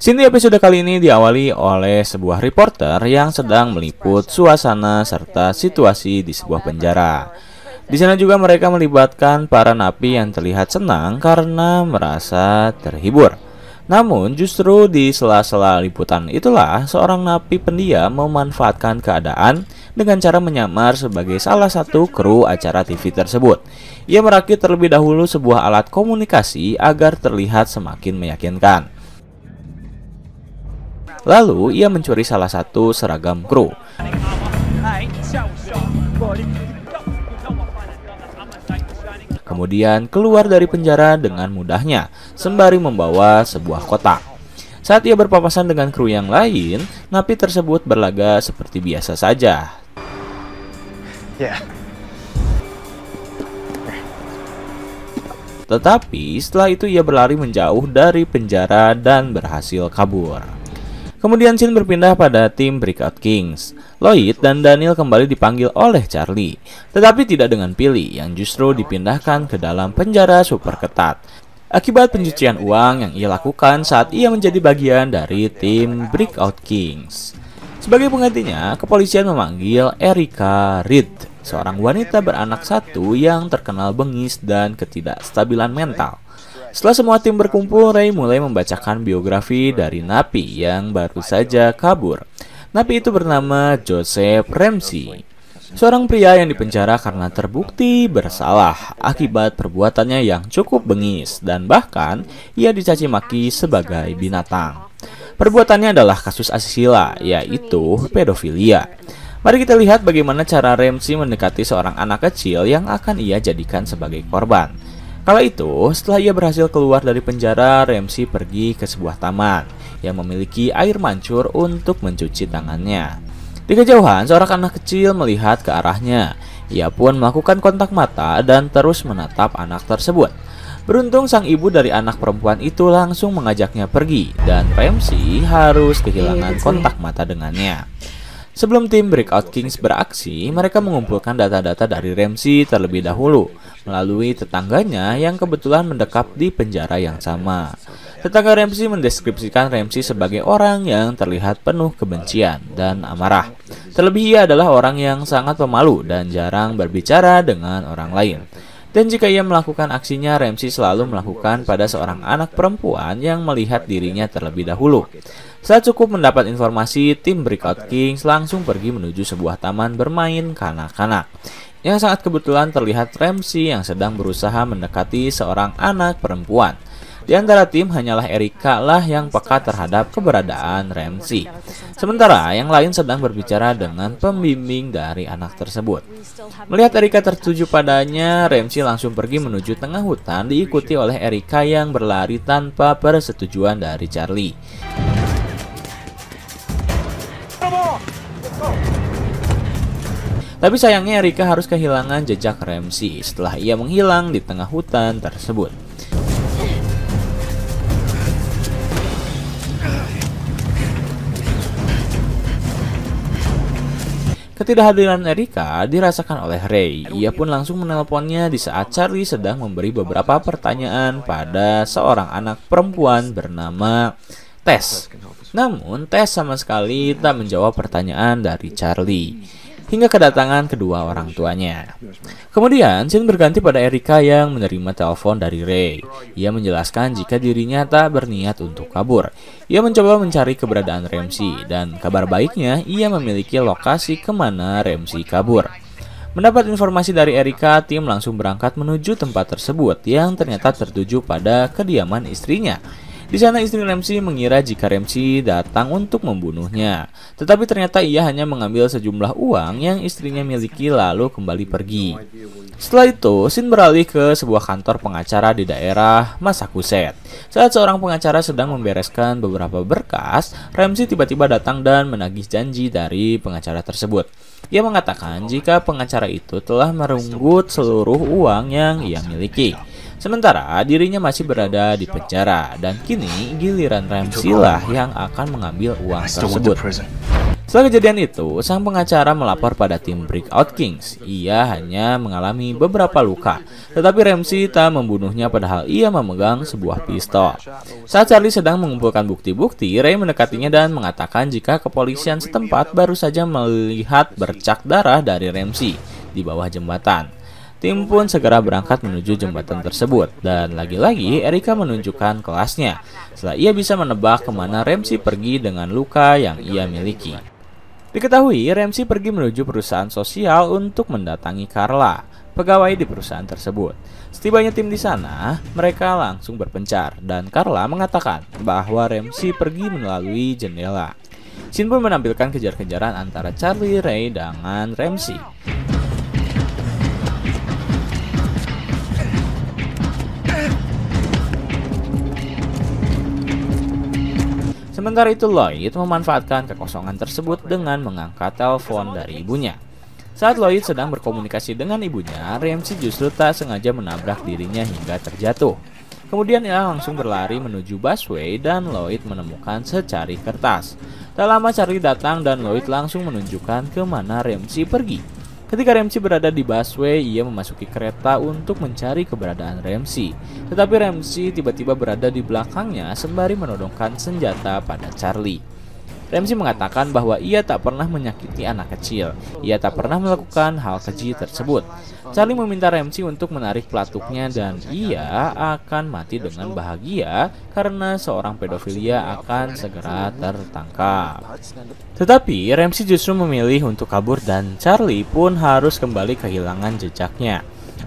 Scene episode kali ini diawali oleh sebuah reporter yang sedang meliput suasana serta situasi di sebuah penjara. Di sana juga mereka melibatkan para napi yang terlihat senang karena merasa terhibur. Namun justru di sela-sela liputan itulah seorang napi pendiam memanfaatkan keadaan dengan cara menyamar sebagai salah satu kru acara TV tersebut. Ia merakit terlebih dahulu sebuah alat komunikasi agar terlihat semakin meyakinkan. Lalu ia mencuri salah satu seragam kru. kemudian keluar dari penjara dengan mudahnya, sembari membawa sebuah kotak. Saat ia berpapasan dengan kru yang lain, napi tersebut berlaga seperti biasa saja. Tetapi setelah itu ia berlari menjauh dari penjara dan berhasil kabur. Kemudian scene berpindah pada tim Breakout Kings. Lloyd dan Daniel kembali dipanggil oleh Charlie, tetapi tidak dengan Billy yang justru dipindahkan ke dalam penjara super ketat akibat pencucian uang yang ia lakukan saat ia menjadi bagian dari tim Breakout Kings. Sebagai penggantinya, kepolisian memanggil Erica Reed, seorang wanita beranak satu yang terkenal bengis dan ketidakstabilan mental. Setelah semua tim berkumpul, Ray mulai membacakan biografi dari napi yang baru saja kabur. Napi itu bernama Joseph Ramsey, seorang pria yang dipenjara karena terbukti bersalah akibat perbuatannya yang cukup bengis dan bahkan ia dicaci maki sebagai binatang. Perbuatannya adalah kasus asusila, yaitu pedofilia. Mari kita lihat bagaimana cara Ramsey mendekati seorang anak kecil yang akan ia jadikan sebagai korban. Kala itu, setelah ia berhasil keluar dari penjara, Ramsey pergi ke sebuah taman yang memiliki air mancur untuk mencuci tangannya. Di kejauhan, seorang anak kecil melihat ke arahnya. Ia pun melakukan kontak mata dan terus menatap anak tersebut. Beruntung sang ibu dari anak perempuan itu langsung mengajaknya pergi dan Ramsey harus kehilangan kontak mata dengannya. Sebelum tim Breakout Kings beraksi, mereka mengumpulkan data-data dari Ramsey terlebih dahulu melalui tetangganya yang kebetulan mendekap di penjara yang sama. Tetangga Ramsey mendeskripsikan Ramsey sebagai orang yang terlihat penuh kebencian dan amarah. Terlebih ia adalah orang yang sangat pemalu dan jarang berbicara dengan orang lain. Dan jika ia melakukan aksinya, Ramsey selalu melakukan pada seorang anak perempuan yang melihat dirinya terlebih dahulu. Saat cukup mendapat informasi, tim Breakout Kings langsung pergi menuju sebuah taman bermain kanak-kanak. Yang sangat kebetulan terlihat Ramsey yang sedang berusaha mendekati seorang anak perempuan. Di antara tim hanyalah Erica lah yang peka terhadap keberadaan Ramsey. Sementara yang lain sedang berbicara dengan pembimbing dari anak tersebut. Melihat Erica tertuju padanya, Ramsey langsung pergi menuju tengah hutan diikuti oleh Erica yang berlari tanpa persetujuan dari Charlie. Tapi sayangnya Erica harus kehilangan jejak Ramsey setelah ia menghilang di tengah hutan tersebut. Ketidakhadiran Erica dirasakan oleh Ray. Ia pun langsung menelponnya di saat Charlie sedang memberi beberapa pertanyaan pada seorang anak perempuan bernama Tess. Namun Tess sama sekali tak menjawab pertanyaan dari Charlie hingga kedatangan kedua orang tuanya. Kemudian scene berganti pada Erica yang menerima telepon dari Ray. Ia menjelaskan jika dirinya tak berniat untuk kabur. Ia mencoba mencari keberadaan Ramsey dan kabar baiknya ia memiliki lokasi kemana Ramsey kabur. Mendapat informasi dari Erica, tim langsung berangkat menuju tempat tersebut yang ternyata tertuju pada kediaman istrinya. Di sana istri Ramsey mengira jika Ramsey datang untuk membunuhnya, tetapi ternyata ia hanya mengambil sejumlah uang yang istrinya miliki lalu kembali pergi. Setelah itu, scene beralih ke sebuah kantor pengacara di daerah Massachusetts. Saat seorang pengacara sedang membereskan beberapa berkas, Ramsey tiba-tiba datang dan menagih janji dari pengacara tersebut. Ia mengatakan jika pengacara itu telah merenggut seluruh uang yang ia miliki. Sementara dirinya masih berada di penjara dan kini giliran Ramsey lah yang akan mengambil uang tersebut. Setelah kejadian itu, sang pengacara melapor pada tim Breakout Kings. Ia hanya mengalami beberapa luka, tetapi Ramsey tak membunuhnya padahal ia memegang sebuah pistol. Saat Charlie sedang mengumpulkan bukti-bukti, Ray mendekatinya dan mengatakan jika kepolisian setempat baru saja melihat bercak darah dari Ramsey di bawah jembatan. Tim pun segera berangkat menuju jembatan tersebut dan lagi-lagi Erica menunjukkan kelasnya setelah ia bisa menebak kemana Ramsey pergi dengan luka yang ia miliki. Diketahui Ramsey pergi menuju perusahaan sosial untuk mendatangi Carla, pegawai di perusahaan tersebut. Setibanya tim di sana, mereka langsung berpencar dan Carla mengatakan bahwa Ramsey pergi melalui jendela. Scene pun menampilkan kejar-kejaran antara Charlie, Ray dengan Ramsey. Sementara itu Lloyd memanfaatkan kekosongan tersebut dengan mengangkat telepon dari ibunya. Saat Lloyd sedang berkomunikasi dengan ibunya, Ramsey justru tak sengaja menabrak dirinya hingga terjatuh. Kemudian ia langsung berlari menuju busway dan Lloyd menemukan secari kertas. Tak lama Charlie datang dan Lloyd langsung menunjukkan kemana Ramsey pergi. Ketika Ramsey berada di busway, ia memasuki kereta untuk mencari keberadaan Ramsey. Tetapi Ramsey tiba-tiba berada di belakangnya sembari menodongkan senjata pada Charlie. Ramsey mengatakan bahwa ia tak pernah menyakiti anak kecil. Ia tak pernah melakukan hal keji tersebut. Charlie meminta Ramsey untuk menarik pelatuknya dan ia akan mati dengan bahagia karena seorang pedofilia akan segera tertangkap. Tetapi Ramsey justru memilih untuk kabur dan Charlie pun harus kembali kehilangan jejaknya.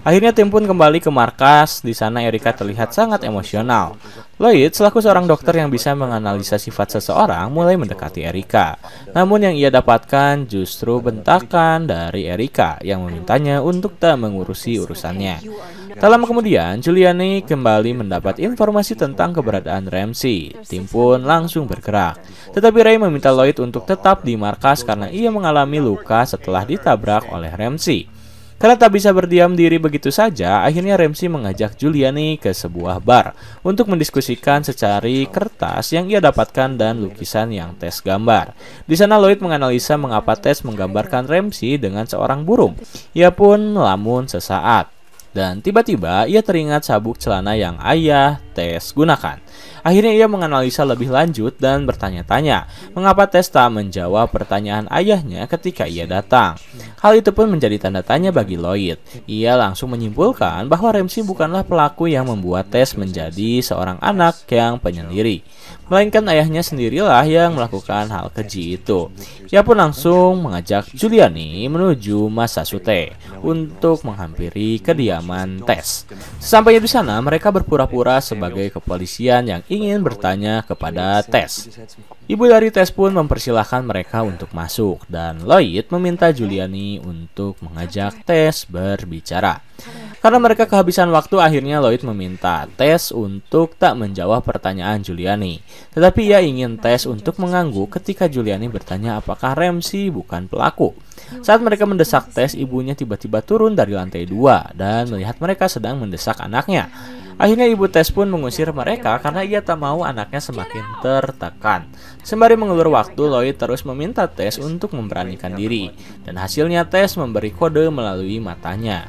Akhirnya tim pun kembali ke markas. Di sana Erica terlihat sangat emosional. Lloyd selaku seorang dokter yang bisa menganalisa sifat seseorang mulai mendekati Erica. Namun yang ia dapatkan justru bentakan dari Erica yang memintanya untuk tak mengurusi urusannya. Tak lama kemudian, Giuliani kembali mendapat informasi tentang keberadaan Ramsey. Tim pun langsung bergerak. Tetapi Ray meminta Lloyd untuk tetap di markas karena ia mengalami luka setelah ditabrak oleh Ramsey. Karena tak bisa berdiam diri begitu saja, akhirnya Ramsey mengajak Giuliani ke sebuah bar untuk mendiskusikan secari kertas yang ia dapatkan dan lukisan yang tes gambar. Di sana Lloyd menganalisa mengapa tes menggambarkan Ramsey dengan seorang burung. Ia pun melamun sesaat. Dan tiba-tiba ia teringat sabuk celana yang ayah Tes gunakan. Akhirnya ia menganalisa lebih lanjut dan bertanya-tanya mengapa Tes tak menjawab pertanyaan ayahnya ketika ia datang. Hal itu pun menjadi tanda tanya bagi Lloyd. Ia langsung menyimpulkan bahwa Ramsey bukanlah pelaku yang membuat Tes menjadi seorang anak yang penyendiri, melainkan ayahnya sendirilah yang melakukan hal keji itu. Ia pun langsung mengajak Giuliani menuju Massachusetts untuk menghampiri kediaman Tes. Sesampainya di sana, mereka berpura-pura sebagai kepolisian yang ingin bertanya kepada Tes. Ibu dari Tes pun mempersilahkan mereka untuk masuk dan Lloyd meminta Giuliani untuk mengajak Tes berbicara. Karena mereka kehabisan waktu, akhirnya Lloyd meminta Tes untuk tak menjawab pertanyaan Giuliani. Tetapi ia ingin Tes untuk mengangguk ketika Giuliani bertanya apakah Ramsey bukan pelaku. Saat mereka mendesak Tes, ibunya tiba-tiba turun dari lantai 2 dan melihat mereka sedang mendesak anaknya. Akhirnya ibu Tes pun mengusir mereka karena ia tak mau anaknya semakin tertekan. Sembari mengulur waktu, Lloyd terus meminta Tes untuk memberanikan diri. Dan hasilnya Tes memberi kode melalui matanya.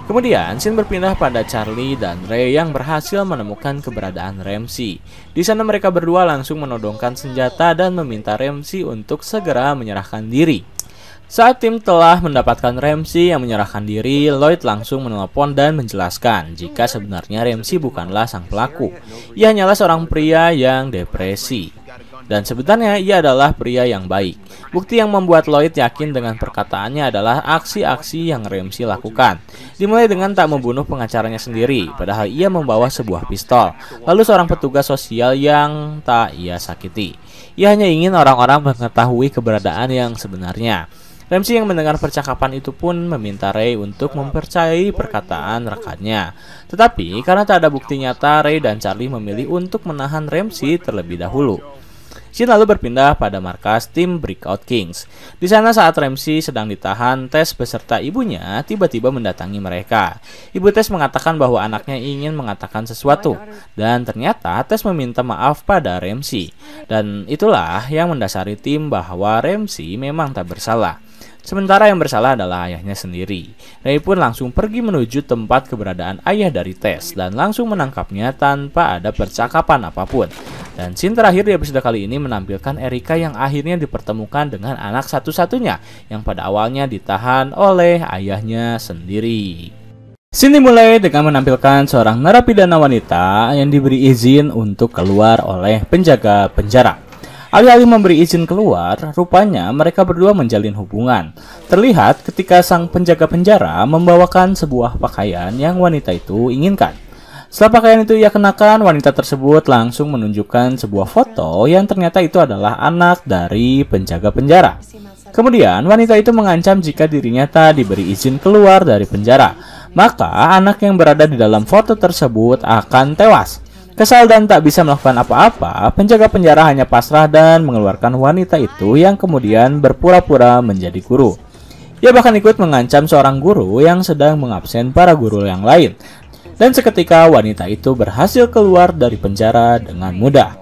Kemudian, scene berpindah pada Charlie dan Ray yang berhasil menemukan keberadaan Ramsey. Di sana mereka berdua langsung menodongkan senjata dan meminta Ramsey untuk segera menyerahkan diri. Saat tim telah mendapatkan Ramsey yang menyerahkan diri, Lloyd langsung menelpon dan menjelaskan jika sebenarnya Ramsey bukanlah sang pelaku. Ia hanyalah seorang pria yang depresi. Dan sebenarnya ia adalah pria yang baik. Bukti yang membuat Lloyd yakin dengan perkataannya adalah aksi-aksi yang Ramsey lakukan. Dimulai dengan tak membunuh pengacaranya sendiri, padahal ia membawa sebuah pistol. Lalu seorang petugas sosial yang tak ia sakiti. Ia hanya ingin orang-orang mengetahui keberadaan yang sebenarnya. Ramsey yang mendengar percakapan itu pun meminta Ray untuk mempercayai perkataan rekannya. Tetapi karena tak ada bukti nyata, Ray dan Charlie memilih untuk menahan Ramsey terlebih dahulu. Scene lalu berpindah pada markas tim Breakout Kings. Di sana saat Ramsey sedang ditahan, Tes beserta ibunya tiba-tiba mendatangi mereka. Ibu Tes mengatakan bahwa anaknya ingin mengatakan sesuatu, dan ternyata Tes meminta maaf pada Ramsey. Dan itulah yang mendasari tim bahwa Ramsey memang tak bersalah. Sementara yang bersalah adalah ayahnya sendiri. Ray pun langsung pergi menuju tempat keberadaan ayah dari Tes dan langsung menangkapnya tanpa ada percakapan apapun. Dan scene terakhir di episode kali ini menampilkan Erica yang akhirnya dipertemukan dengan anak satu-satunya yang pada awalnya ditahan oleh ayahnya sendiri. Scene dimulai dengan menampilkan seorang narapidana wanita yang diberi izin untuk keluar oleh penjaga penjara. Alih-alih memberi izin keluar, rupanya mereka berdua menjalin hubungan. Terlihat ketika sang penjaga penjara membawakan sebuah pakaian yang wanita itu inginkan. Setelah pakaian itu ia kenakan, wanita tersebut langsung menunjukkan sebuah foto yang ternyata itu adalah anak dari penjaga penjara. Kemudian wanita itu mengancam jika dirinya tak diberi izin keluar dari penjara, maka anak yang berada di dalam foto tersebut akan tewas. Kesal dan tak bisa melakukan apa-apa, penjaga penjara hanya pasrah dan mengeluarkan wanita itu yang kemudian berpura-pura menjadi guru. Ia bahkan ikut mengancam seorang guru yang sedang mengabsen para guru yang lain. Dan seketika wanita itu berhasil keluar dari penjara dengan mudah.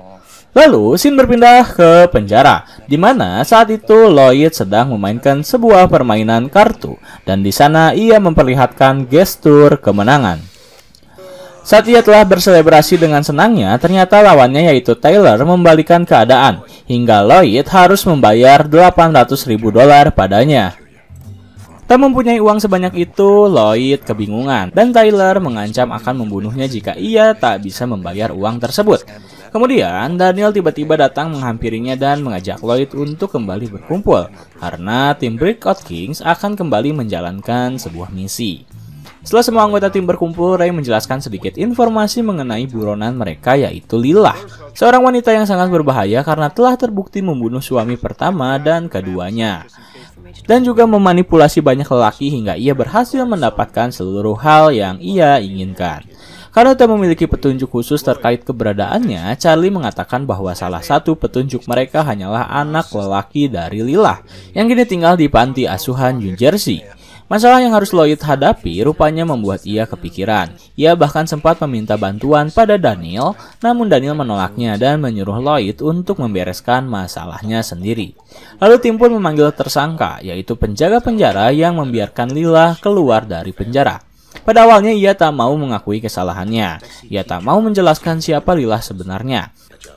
Lalu, scene berpindah ke penjara, di mana saat itu Lloyd sedang memainkan sebuah permainan kartu, dan di sana ia memperlihatkan gestur kemenangan. Saat ia telah berselebrasi dengan senangnya, ternyata lawannya yaitu Taylor membalikan keadaan, hingga Lloyd harus membayar $800.000 padanya. Tak mempunyai uang sebanyak itu, Lloyd kebingungan, dan Taylor mengancam akan membunuhnya jika ia tak bisa membayar uang tersebut. Kemudian, Daniel tiba-tiba datang menghampirinya dan mengajak Lloyd untuk kembali berkumpul, karena tim Breakout Kings akan kembali menjalankan sebuah misi. Setelah semua anggota tim berkumpul, Ray menjelaskan sedikit informasi mengenai buronan mereka, yaitu Lillah, seorang wanita yang sangat berbahaya karena telah terbukti membunuh suami pertama dan keduanya, dan juga memanipulasi banyak lelaki hingga ia berhasil mendapatkan seluruh hal yang ia inginkan. Karena tak memiliki petunjuk khusus terkait keberadaannya, Charlie mengatakan bahwa salah satu petunjuk mereka hanyalah anak lelaki dari Lillah yang kini tinggal di panti asuhan New Jersey. Masalah yang harus Lloyd hadapi rupanya membuat ia kepikiran. Ia bahkan sempat meminta bantuan pada Daniel, namun Daniel menolaknya dan menyuruh Lloyd untuk membereskan masalahnya sendiri. Lalu tim pun memanggil tersangka, yaitu penjaga penjara yang membiarkan Lillah keluar dari penjara. Pada awalnya ia tak mau mengakui kesalahannya. Ia tak mau menjelaskan siapa Lillah sebenarnya.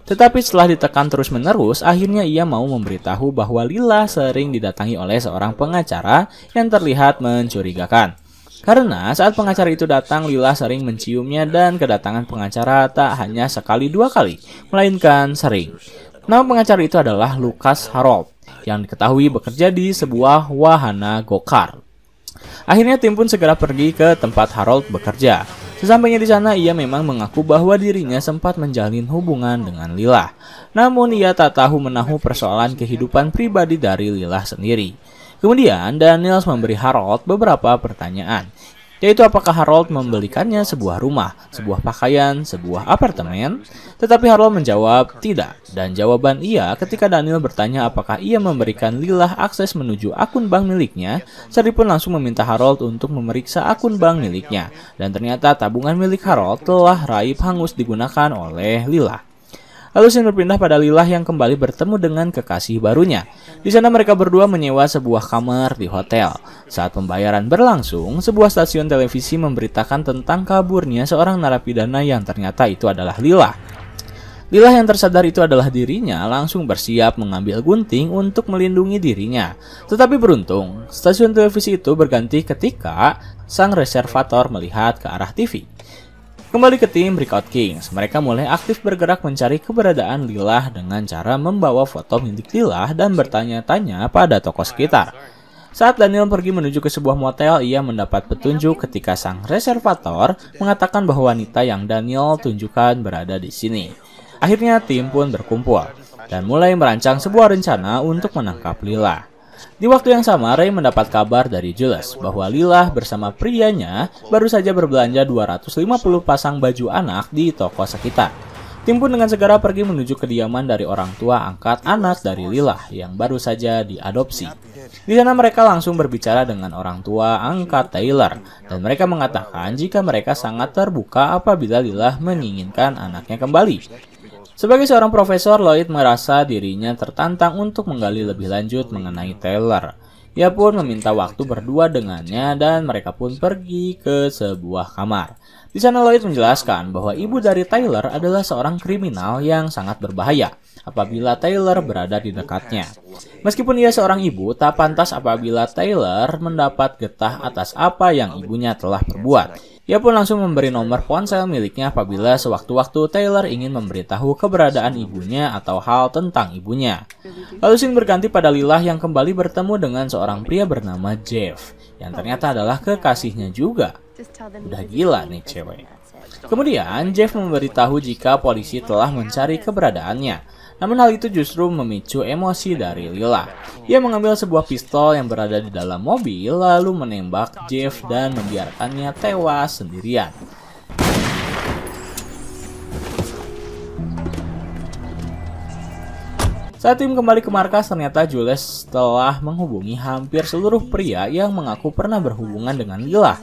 Tetapi setelah ditekan terus-menerus, akhirnya ia mau memberitahu bahwa Lillah sering didatangi oleh seorang pengacara yang terlihat mencurigakan. Karena saat pengacara itu datang, Lillah sering menciumnya dan kedatangan pengacara tak hanya sekali dua kali, melainkan sering. Nama pengacara itu adalah Lucas Harold, yang diketahui bekerja di sebuah wahana go-kart. Akhirnya tim pun segera pergi ke tempat Harold bekerja. Sesampainya di sana, ia memang mengaku bahwa dirinya sempat menjalin hubungan dengan Lillah. Namun ia tak tahu menahu persoalan kehidupan pribadi dari Lillah sendiri. Kemudian Daniels memberi Harold beberapa pertanyaan, yaitu apakah Harold membelikannya sebuah rumah, sebuah pakaian, sebuah apartemen. Tetapi Harold menjawab tidak, dan jawaban ia ketika Daniel bertanya apakah ia memberikan Lillah akses menuju akun bank miliknya, Sari pun langsung meminta Harold untuk memeriksa akun bank miliknya, dan ternyata tabungan milik Harold telah raib hangus digunakan oleh Lillah. Lalu scene berpindah pada Lillah yang kembali bertemu dengan kekasih barunya. Di sana mereka berdua menyewa sebuah kamar di hotel. Saat pembayaran berlangsung, sebuah stasiun televisi memberitakan tentang kaburnya seorang narapidana yang ternyata itu adalah Lillah. Lillah yang tersadar itu adalah dirinya langsung bersiap mengambil gunting untuk melindungi dirinya. Tetapi beruntung, stasiun televisi itu berganti ketika sang reservator melihat ke arah TV. Kembali ke tim Breakout Kings, mereka mulai aktif bergerak mencari keberadaan Lillah dengan cara membawa foto milik Lillah dan bertanya-tanya pada tokoh sekitar. Saat Daniel pergi menuju ke sebuah motel, ia mendapat petunjuk ketika sang reservator mengatakan bahwa wanita yang Daniel tunjukkan berada di sini. Akhirnya tim pun berkumpul dan mulai merancang sebuah rencana untuk menangkap Lillah. Di waktu yang sama, Ray mendapat kabar dari Jules bahwa Lillah bersama prianya baru saja berbelanja 250 pasang baju anak di toko sekitar. Tim pun dengan segera pergi menuju kediaman dari orang tua angkat anak dari Lillah yang baru saja diadopsi. Di sana mereka langsung berbicara dengan orang tua angkat Taylor, dan mereka mengatakan jika mereka sangat terbuka apabila Lillah menginginkan anaknya kembali. Sebagai seorang profesor, Lloyd merasa dirinya tertantang untuk menggali lebih lanjut mengenai Taylor. Ia pun meminta waktu berdua dengannya dan mereka pun pergi ke sebuah kamar. Di sana Lloyd menjelaskan bahwa ibu dari Taylor adalah seorang kriminal yang sangat berbahaya apabila Taylor berada di dekatnya. Meskipun ia seorang ibu, tak pantas apabila Taylor mendapat getah atas apa yang ibunya telah perbuat. Ia pun langsung memberi nomor ponsel miliknya apabila sewaktu-waktu Taylor ingin memberitahu keberadaan ibunya atau hal tentang ibunya. Lalu scene berganti pada Lillah yang kembali bertemu dengan seorang pria bernama Jeff, yang ternyata adalah kekasihnya juga. Udah gila nih cewek. Kemudian Jeff memberitahu jika polisi telah mencari keberadaannya. Namun hal itu justru memicu emosi dari Lillah. Ia mengambil sebuah pistol yang berada di dalam mobil lalu menembak Jeff dan membiarkannya tewas sendirian. Saat tim kembali ke markas, ternyata Jules telah menghubungi hampir seluruh pria yang mengaku pernah berhubungan dengan Lila.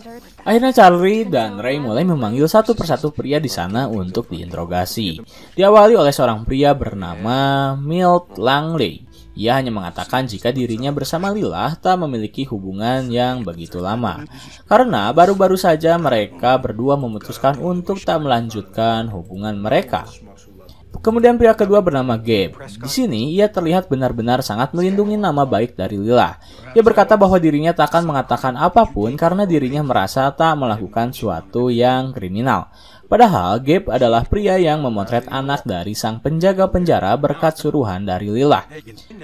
Akhirnya Charlie dan Ray mulai memanggil satu persatu pria di sana untuk diinterogasi. Diawali oleh seorang pria bernama Milt Langley. Ia hanya mengatakan jika dirinya bersama Lila tak memiliki hubungan yang begitu lama. Karena baru-baru saja mereka berdua memutuskan untuk tak melanjutkan hubungan mereka. Kemudian pria kedua bernama Gabe. Di sini ia terlihat benar-benar sangat melindungi nama baik dari Lila. Ia berkata bahwa dirinya tak akan mengatakan apapun karena dirinya merasa tak melakukan suatu yang kriminal. Padahal Gabe adalah pria yang memotret anak dari sang penjaga penjara berkat suruhan dari Lila.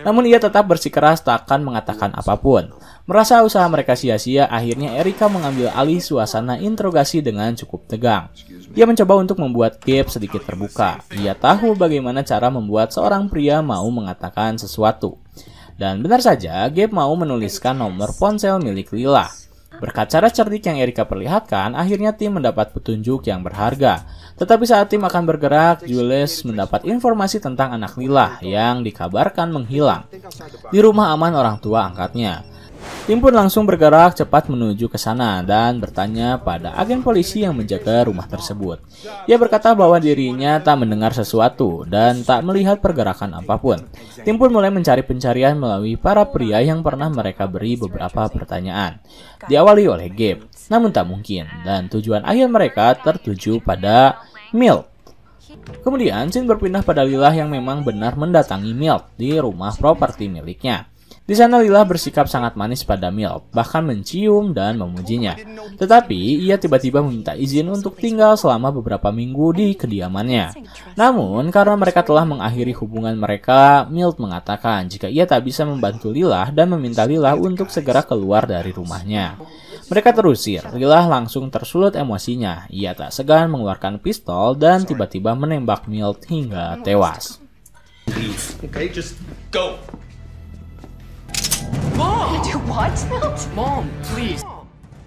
Namun ia tetap bersikeras tak akan mengatakan apapun. Merasa usaha mereka sia-sia, akhirnya Erica mengambil alih suasana interogasi dengan cukup tegang. Ia mencoba untuk membuat Gabe sedikit terbuka. Ia tahu bagaimana cara membuat seorang pria mau mengatakan sesuatu. Dan benar saja, Gabe mau menuliskan nomor ponsel milik Lila. Berkat cara cerdik yang Erica perlihatkan, akhirnya tim mendapat petunjuk yang berharga. Tetapi saat tim akan bergerak, Jules mendapat informasi tentang anak Lila yang dikabarkan menghilang di rumah aman orang tua angkatnya. Tim pun langsung bergerak cepat menuju ke sana dan bertanya pada agen polisi yang menjaga rumah tersebut. Ia berkata bahwa dirinya tak mendengar sesuatu dan tak melihat pergerakan apapun. Tim pun mulai mencari pencarian melalui para pria yang pernah mereka beri beberapa pertanyaan. Diawali oleh Gabe, namun tak mungkin, dan tujuan akhir mereka tertuju pada Milt. Kemudian scene berpindah pada Lila yang memang benar mendatangi Milt di rumah properti miliknya. Di sana Lila bersikap sangat manis pada Milt, bahkan mencium dan memujinya. Tetapi ia tiba-tiba meminta izin untuk tinggal selama beberapa minggu di kediamannya. Namun karena mereka telah mengakhiri hubungan mereka, Milt mengatakan jika ia tak bisa membantu Lila dan meminta Lila untuk segera keluar dari rumahnya. Mereka terusir, Lila langsung tersulut emosinya. Ia tak segan mengeluarkan pistol dan tiba-tiba menembak Milt hingga tewas. Okay, just go. Mom! Do what, Milt? Mom, please.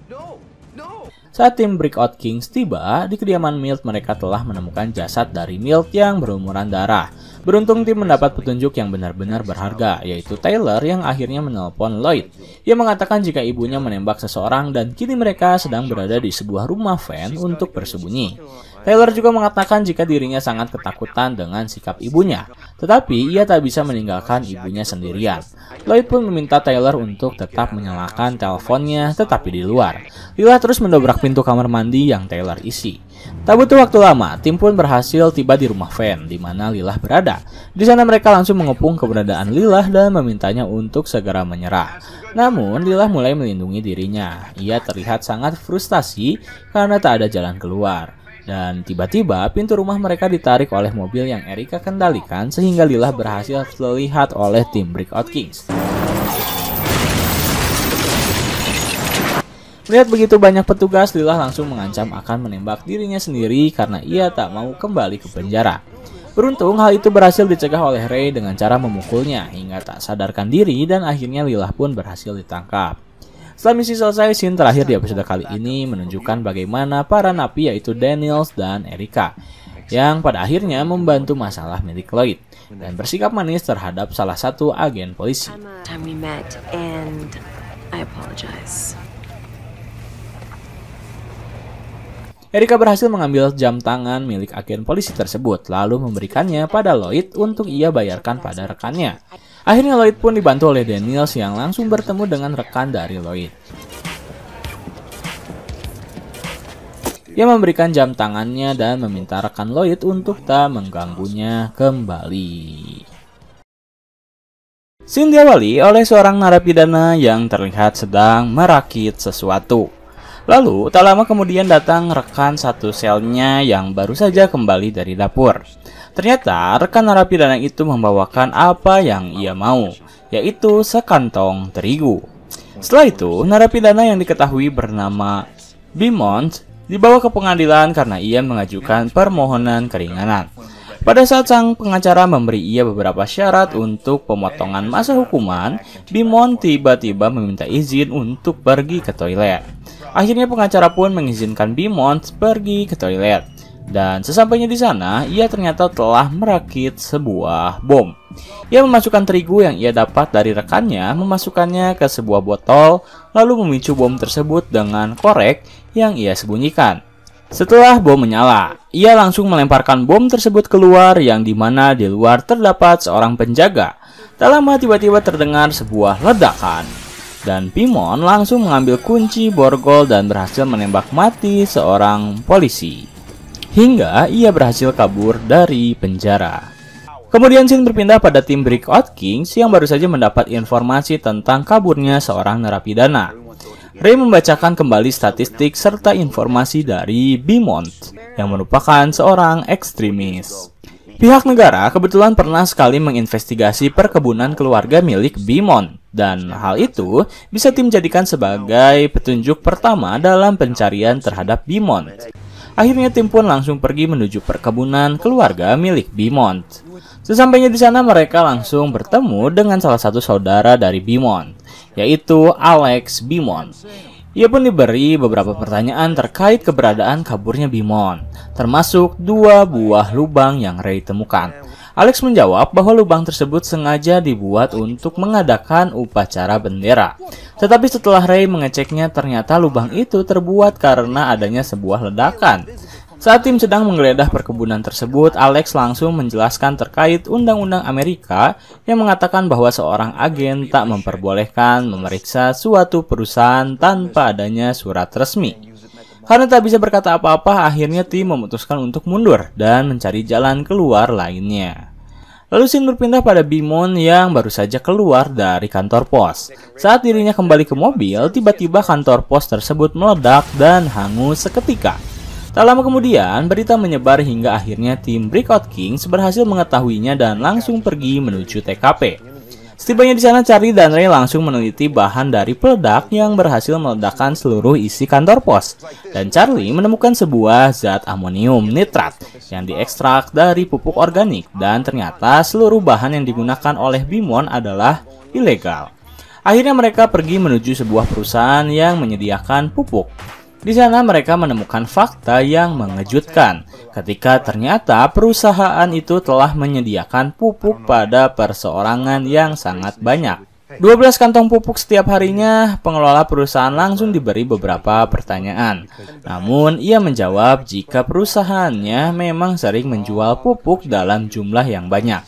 No, no. Saat tim Breakout Kings tiba, di kediaman Milt mereka telah menemukan jasad dari Milt yang berlumuran darah. Beruntung tim mendapat petunjuk yang benar-benar berharga, yaitu Taylor yang akhirnya menelpon Lloyd. Ia mengatakan jika ibunya menembak seseorang dan kini mereka sedang berada di sebuah rumah van untuk bersembunyi. Taylor juga mengatakan jika dirinya sangat ketakutan dengan sikap ibunya, tetapi ia tak bisa meninggalkan ibunya sendirian. Lloyd pun meminta Taylor untuk tetap menyalakan teleponnya, tetapi di luar. Lila terus mendobrak pintu kamar mandi yang Taylor isi. Tak butuh waktu lama, tim pun berhasil tiba di rumah van di mana Lila berada. Di sana mereka langsung mengepung keberadaan Lila dan memintanya untuk segera menyerah. Namun Lila mulai melindungi dirinya. Ia terlihat sangat frustasi karena tak ada jalan keluar. Dan tiba-tiba pintu rumah mereka ditarik oleh mobil yang Erica kendalikan sehingga Lila berhasil terlihat oleh tim Breakout Kings. Melihat begitu banyak petugas, Lila langsung mengancam akan menembak dirinya sendiri karena ia tak mau kembali ke penjara. Beruntung hal itu berhasil dicegah oleh Ray dengan cara memukulnya hingga tak sadarkan diri dan akhirnya Lila pun berhasil ditangkap. Setelah misi selesai, scene terakhir di episode kali ini menunjukkan bagaimana para napi yaitu Daniels dan Erica yang pada akhirnya membantu masalah milik Lloyd dan bersikap manis terhadap salah satu agen polisi. Erica berhasil mengambil jam tangan milik agen polisi tersebut, lalu memberikannya pada Lloyd untuk ia bayarkan pada rekannya. Akhirnya Lloyd pun dibantu oleh Daniels yang langsung bertemu dengan rekan dari Lloyd. Ia memberikan jam tangannya dan meminta rekan Lloyd untuk tak mengganggunya kembali. Scene diawali oleh seorang narapidana yang terlihat sedang merakit sesuatu. Lalu, tak lama kemudian datang rekan satu selnya yang baru saja kembali dari dapur. Ternyata, rekan narapidana itu membawakan apa yang ia mau, yaitu sekantong terigu. Setelah itu, narapidana yang diketahui bernama Beaumont dibawa ke pengadilan karena ia mengajukan permohonan keringanan. Pada saat sang pengacara memberi ia beberapa syarat untuk pemotongan masa hukuman, Beaumont tiba-tiba meminta izin untuk pergi ke toilet. Akhirnya pengacara pun mengizinkan Beaumont pergi ke toilet. Dan sesampainya di sana, ia ternyata telah merakit sebuah bom. Ia memasukkan terigu yang ia dapat dari rekannya, memasukkannya ke sebuah botol, lalu memicu bom tersebut dengan korek yang ia sembunyikan. Setelah bom menyala, ia langsung melemparkan bom tersebut keluar yang dimana di luar terdapat seorang penjaga. Tak lama tiba-tiba terdengar sebuah ledakan. Dan Bimon langsung mengambil kunci borgol dan berhasil menembak mati seorang polisi. Hingga ia berhasil kabur dari penjara. Kemudian scene berpindah pada tim Breakout Kings yang baru saja mendapat informasi tentang kaburnya seorang narapidana. Ray membacakan kembali statistik serta informasi dari Bimon yang merupakan seorang ekstremis. Pihak negara kebetulan pernah sekali menginvestigasi perkebunan keluarga milik Bimon, dan hal itu bisa tim jadikan sebagai petunjuk pertama dalam pencarian terhadap Bimon. Akhirnya tim pun langsung pergi menuju perkebunan keluarga milik Bimon. Sesampainya di sana mereka langsung bertemu dengan salah satu saudara dari Bimon, yaitu Alex Bimon. Ia pun diberi beberapa pertanyaan terkait keberadaan kaburnya Bimon, termasuk 2 buah lubang yang Ray temukan. Alex menjawab bahwa lubang tersebut sengaja dibuat untuk mengadakan upacara bendera. Tetapi setelah Ray mengeceknya, ternyata lubang itu terbuat karena adanya sebuah ledakan. Saat tim sedang menggeledah perkebunan tersebut, Alex langsung menjelaskan terkait Undang-Undang Amerika yang mengatakan bahwa seorang agen tak memperbolehkan memeriksa suatu perusahaan tanpa adanya surat resmi. Karena tak bisa berkata apa-apa, akhirnya tim memutuskan untuk mundur dan mencari jalan keluar lainnya. Lalu scene berpindah pada Bimon yang baru saja keluar dari kantor pos. Saat dirinya kembali ke mobil, tiba-tiba kantor pos tersebut meledak dan hangus seketika. Tak lama kemudian, berita menyebar hingga akhirnya tim Breakout Kings berhasil mengetahuinya dan langsung pergi menuju TKP. Setibanya di sana, Charlie dan Ray langsung meneliti bahan dari peledak yang berhasil meledakkan seluruh isi kantor pos. Dan Charlie menemukan sebuah zat amonium nitrat yang diekstrak dari pupuk organik, dan ternyata seluruh bahan yang digunakan oleh Bimon adalah ilegal. Akhirnya mereka pergi menuju sebuah perusahaan yang menyediakan pupuk. Di sana mereka menemukan fakta yang mengejutkan ketika ternyata perusahaan itu telah menyediakan pupuk pada perseorangan yang sangat banyak. 12 kantong pupuk setiap harinya. Pengelola perusahaan langsung diberi beberapa pertanyaan. Namun ia menjawab jika perusahaannya memang sering menjual pupuk dalam jumlah yang banyak.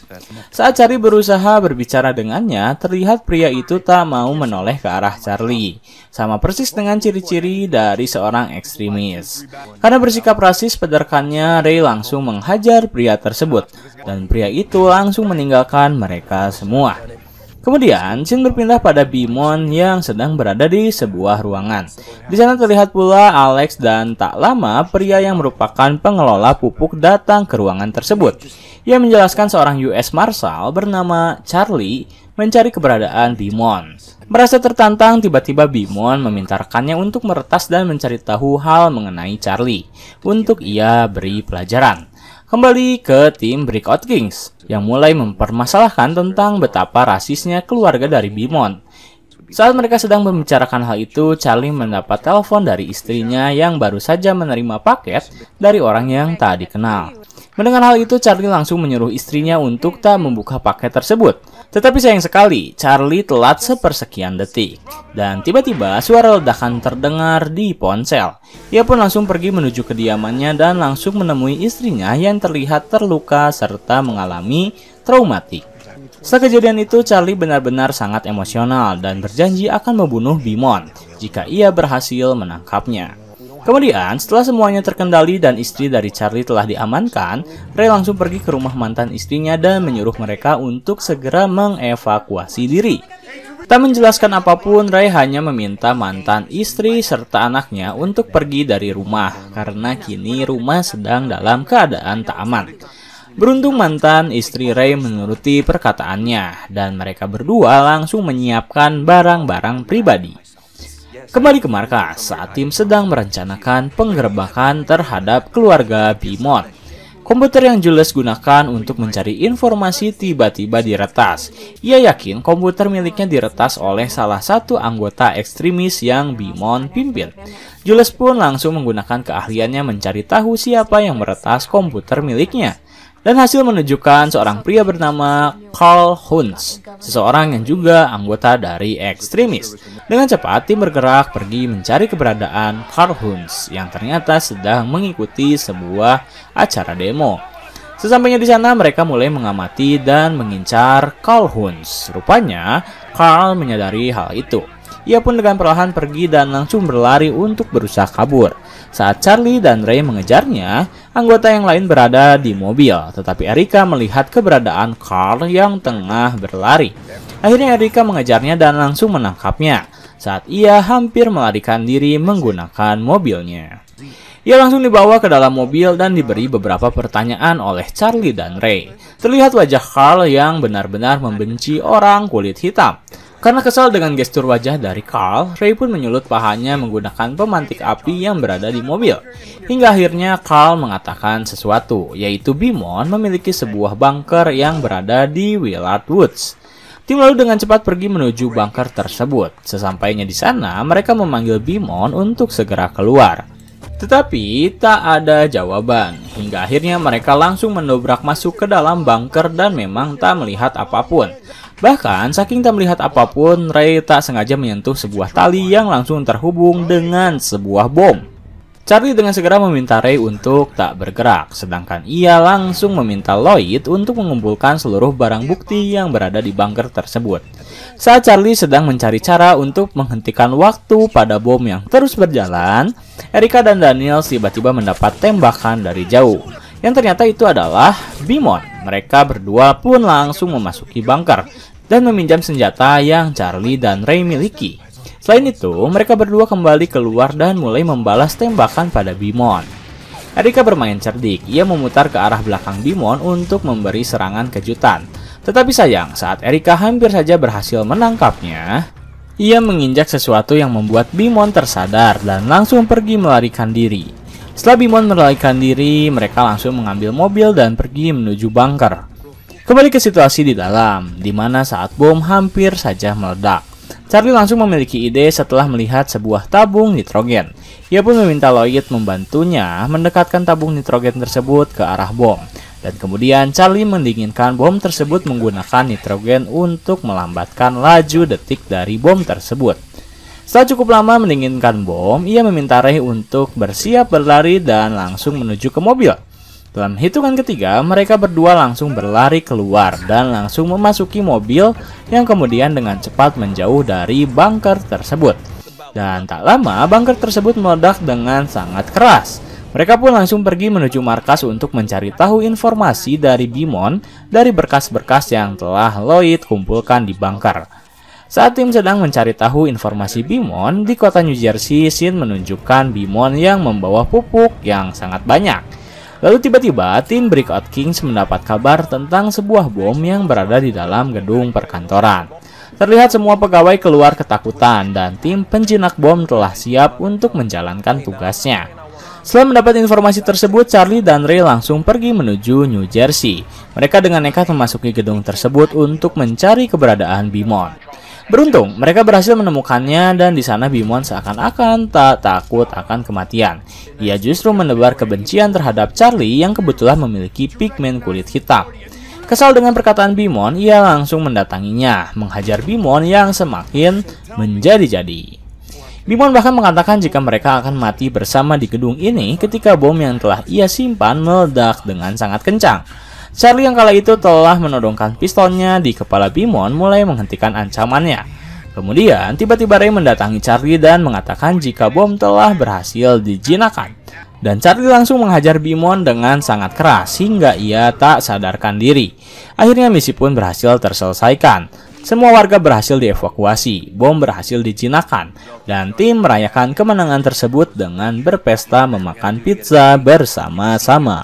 Saat Charlie berusaha berbicara dengannya, terlihat pria itu tak mau menoleh ke arah Charlie. Sama persis dengan ciri-ciri dari seorang ekstremis. Karena bersikap rasis pada rekannya, Ray langsung menghajar pria tersebut. Dan pria itu langsung meninggalkan mereka semua. Kemudian, scene berpindah pada Bimon yang sedang berada di sebuah ruangan. Di sana terlihat pula Alex dan tak lama pria yang merupakan pengelola pupuk datang ke ruangan tersebut. Ia menjelaskan seorang US Marshal bernama Charlie mencari keberadaan Bimon. Merasa tertantang, tiba-tiba Bimon meminta rekannya untuk meretas dan mencari tahu hal mengenai Charlie untuk ia beri pelajaran. Kembali ke tim Breakout Kings yang mulai mempermasalahkan tentang betapa rasisnya keluarga dari Bimon. Saat mereka sedang membicarakan hal itu, Charlie mendapat telepon dari istrinya yang baru saja menerima paket dari orang yang tak dikenal. Mendengar hal itu, Charlie langsung menyuruh istrinya untuk tak membuka paket tersebut. Tetapi sayang sekali, Charlie telat sepersekian detik. Dan tiba-tiba suara ledakan terdengar di ponsel. Ia pun langsung pergi menuju kediamannya dan langsung menemui istrinya yang terlihat terluka serta mengalami traumatik. Setelah kejadian itu, Charlie benar-benar sangat emosional dan berjanji akan membunuh Bimon jika ia berhasil menangkapnya. Kemudian, setelah semuanya terkendali dan istri dari Charlie telah diamankan, Ray langsung pergi ke rumah mantan istrinya dan menyuruh mereka untuk segera mengevakuasi diri. Tak menjelaskan apapun, Ray hanya meminta mantan istri serta anaknya untuk pergi dari rumah, karena kini rumah sedang dalam keadaan tak aman. Beruntung mantan istri Ray menuruti perkataannya, dan mereka berdua langsung menyiapkan barang-barang pribadi. Kembali ke markas saat tim sedang merencanakan penggerebekan terhadap keluarga Bimon. Komputer yang Jules gunakan untuk mencari informasi tiba-tiba diretas. Ia yakin komputer miliknya diretas oleh salah satu anggota ekstremis yang Beamon pimpin. Jules pun langsung menggunakan keahliannya mencari tahu siapa yang meretas komputer miliknya. Dan hasil menunjukkan seorang pria bernama Carl Hunts, seseorang yang juga anggota dari ekstremis. Dengan cepat, tim bergerak pergi mencari keberadaan Carl Hunts yang ternyata sedang mengikuti sebuah acara demo. Sesampainya di sana, mereka mulai mengamati dan mengincar Carl Hunts. Rupanya, Carl menyadari hal itu. Ia pun dengan perlahan pergi dan langsung berlari untuk berusaha kabur. Saat Charlie dan Ray mengejarnya, anggota yang lain berada di mobil, tetapi Erica melihat keberadaan Carl yang tengah berlari. Akhirnya Erica mengejarnya dan langsung menangkapnya saat ia hampir melarikan diri menggunakan mobilnya. Ia langsung dibawa ke dalam mobil dan diberi beberapa pertanyaan oleh Charlie dan Ray. Terlihat wajah Carl yang benar-benar membenci orang kulit hitam. Karena kesal dengan gestur wajah dari Carl, Ray pun menyulut pahanya menggunakan pemantik api yang berada di mobil. Hingga akhirnya Carl mengatakan sesuatu, yaitu Beamon memiliki sebuah bunker yang berada di Willard Woods. Tim lalu dengan cepat pergi menuju bunker tersebut. Sesampainya di sana, mereka memanggil Beamon untuk segera keluar. Tetapi tak ada jawaban. Hingga akhirnya mereka langsung mendobrak masuk ke dalam bunker dan memang tak melihat apapun. Bahkan, saking tak melihat apapun, Ray tak sengaja menyentuh sebuah tali yang langsung terhubung dengan sebuah bom. Charlie dengan segera meminta Ray untuk tak bergerak, sedangkan ia langsung meminta Lloyd untuk mengumpulkan seluruh barang bukti yang berada di bunker tersebut. Saat Charlie sedang mencari cara untuk menghentikan waktu pada bom yang terus berjalan, Erica dan Daniel tiba-tiba mendapat tembakan dari jauh. Yang ternyata itu adalah Beamon. Mereka berdua pun langsung memasuki bunker dan meminjam senjata yang Charlie dan Ray miliki. Selain itu, mereka berdua kembali keluar dan mulai membalas tembakan pada Beamon. Erica bermain cerdik, ia memutar ke arah belakang Beamon untuk memberi serangan kejutan. Tetapi sayang, saat Erica hampir saja berhasil menangkapnya, ia menginjak sesuatu yang membuat Beamon tersadar dan langsung pergi melarikan diri. Setelah Beamon melarikan diri, mereka langsung mengambil mobil dan pergi menuju bunker. Kembali ke situasi di dalam, di mana saat bom hampir saja meledak. Charlie langsung memiliki ide setelah melihat sebuah tabung nitrogen. Ia pun meminta Lloyd membantunya mendekatkan tabung nitrogen tersebut ke arah bom. Dan kemudian Charlie mendinginkan bom tersebut menggunakan nitrogen untuk melambatkan laju detik dari bom tersebut. Setelah cukup lama mendinginkan bom, ia meminta Ray untuk bersiap berlari dan langsung menuju ke mobil. Dalam hitungan ketiga, mereka berdua langsung berlari keluar dan langsung memasuki mobil yang kemudian dengan cepat menjauh dari bunker tersebut. Dan tak lama, bunker tersebut meledak dengan sangat keras. Mereka pun langsung pergi menuju markas untuk mencari tahu informasi dari Beamon dari berkas-berkas yang telah Lloyd kumpulkan di bunker. Saat tim sedang mencari tahu informasi Beamon, di kota New Jersey, scene menunjukkan Beamon yang membawa pupuk yang sangat banyak. Lalu tiba-tiba, tim Breakout Kings mendapat kabar tentang sebuah bom yang berada di dalam gedung perkantoran. Terlihat semua pegawai keluar ketakutan dan tim penjinak bom telah siap untuk menjalankan tugasnya. Setelah mendapat informasi tersebut, Charlie dan Ray langsung pergi menuju New Jersey. Mereka dengan nekat memasuki gedung tersebut untuk mencari keberadaan Beamon. Beruntung, mereka berhasil menemukannya dan di sana Beamon seakan-akan tak takut akan kematian. Ia justru menebar kebencian terhadap Charlie yang kebetulan memiliki pigmen kulit hitam. Kesal dengan perkataan Beamon, ia langsung mendatanginya, menghajar Beamon yang semakin menjadi-jadi. Beamon bahkan mengatakan jika mereka akan mati bersama di gedung ini ketika bom yang telah ia simpan meledak dengan sangat kencang. Charlie yang kala itu telah menodongkan pistolnya di kepala Beamon mulai menghentikan ancamannya. Kemudian tiba-tiba Ray mendatangi Charlie dan mengatakan jika bom telah berhasil dijinakkan. Dan Charlie langsung menghajar Beamon dengan sangat keras hingga ia tak sadarkan diri. Akhirnya misi pun berhasil terselesaikan. Semua warga berhasil dievakuasi, bom berhasil dijinakkan, dan tim merayakan kemenangan tersebut dengan berpesta memakan pizza bersama-sama.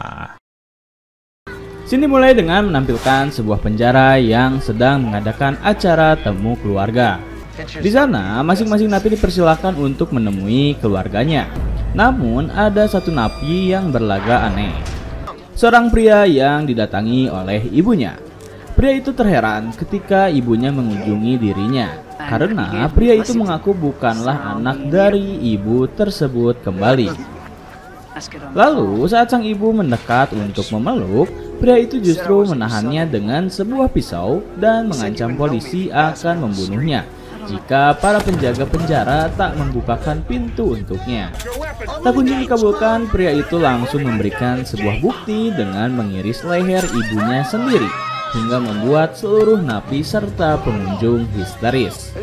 Sini mulai dengan menampilkan sebuah penjara yang sedang mengadakan acara temu keluarga. Di sana, masing-masing napi dipersilakan untuk menemui keluarganya. Namun, ada satu napi yang berlaga aneh. seorang pria yang didatangi oleh ibunya. Pria itu terheran ketika ibunya mengunjungi dirinya, karena pria itu mengaku bukanlah anak dari ibu tersebut kembali. Lalu saat sang ibu mendekat untuk memeluk, pria itu justru menahannya dengan sebuah pisau dan mengancam polisi akan membunuhnya jika para penjaga penjara tak membukakan pintu untuknya. Tak kunjung dikabulkan, pria itu langsung memberikan sebuah bukti dengan mengiris leher ibunya sendiri hingga membuat seluruh napi serta pengunjung histeris.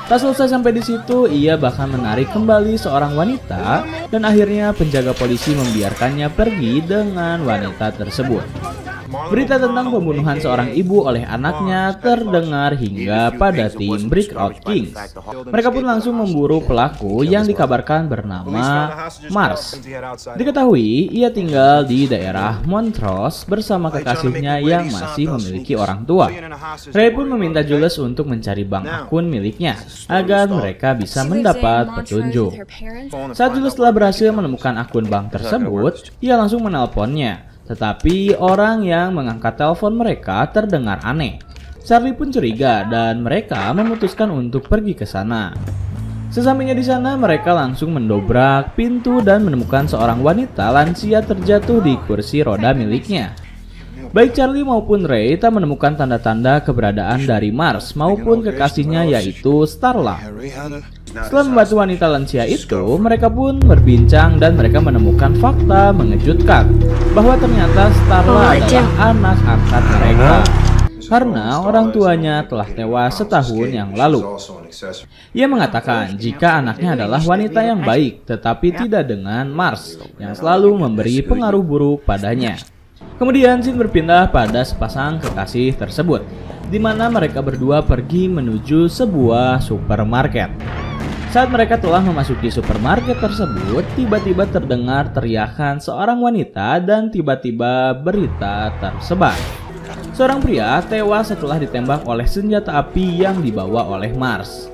Tak selesai sampai di situ, ia bahkan menarik kembali seorang wanita dan akhirnya penjaga polisi membiarkannya pergi dengan wanita tersebut. Berita tentang pembunuhan seorang ibu oleh anaknya terdengar hingga pada tim Breakout Kings. Mereka pun langsung memburu pelaku yang dikabarkan bernama Mars. Diketahui ia tinggal di daerah Montrose bersama kekasihnya yang masih memiliki orang tua. Ray pun meminta Jules untuk mencari bank akun miliknya agar mereka bisa mendapat petunjuk. Saat Jules telah berhasil menemukan akun bank tersebut, ia langsung menelponnya. Tetapi orang yang mengangkat telepon mereka terdengar aneh. Charlie pun curiga dan mereka memutuskan untuk pergi ke sana. Sesampainya di sana, mereka langsung mendobrak pintu dan menemukan seorang wanita lansia terjatuh di kursi roda miliknya. Baik Charlie maupun Ray tak menemukan tanda-tanda keberadaan dari Mars maupun kekasihnya yaitu Starla. Setelah membantu wanita lansia itu, mereka pun berbincang dan mereka menemukan fakta mengejutkan bahwa ternyata Starla adalah anak angkat mereka karena orang tuanya telah tewas setahun yang lalu. Ia mengatakan jika anaknya adalah wanita yang baik tetapi tidak dengan Mars yang selalu memberi pengaruh buruk padanya. Kemudian scene berpindah pada sepasang kekasih tersebut, di mana mereka berdua pergi menuju sebuah supermarket. Saat mereka telah memasuki supermarket tersebut, tiba-tiba terdengar teriakan seorang wanita dan tiba-tiba berita tersebar. Seorang pria tewas setelah ditembak oleh senjata api yang dibawa oleh Mars.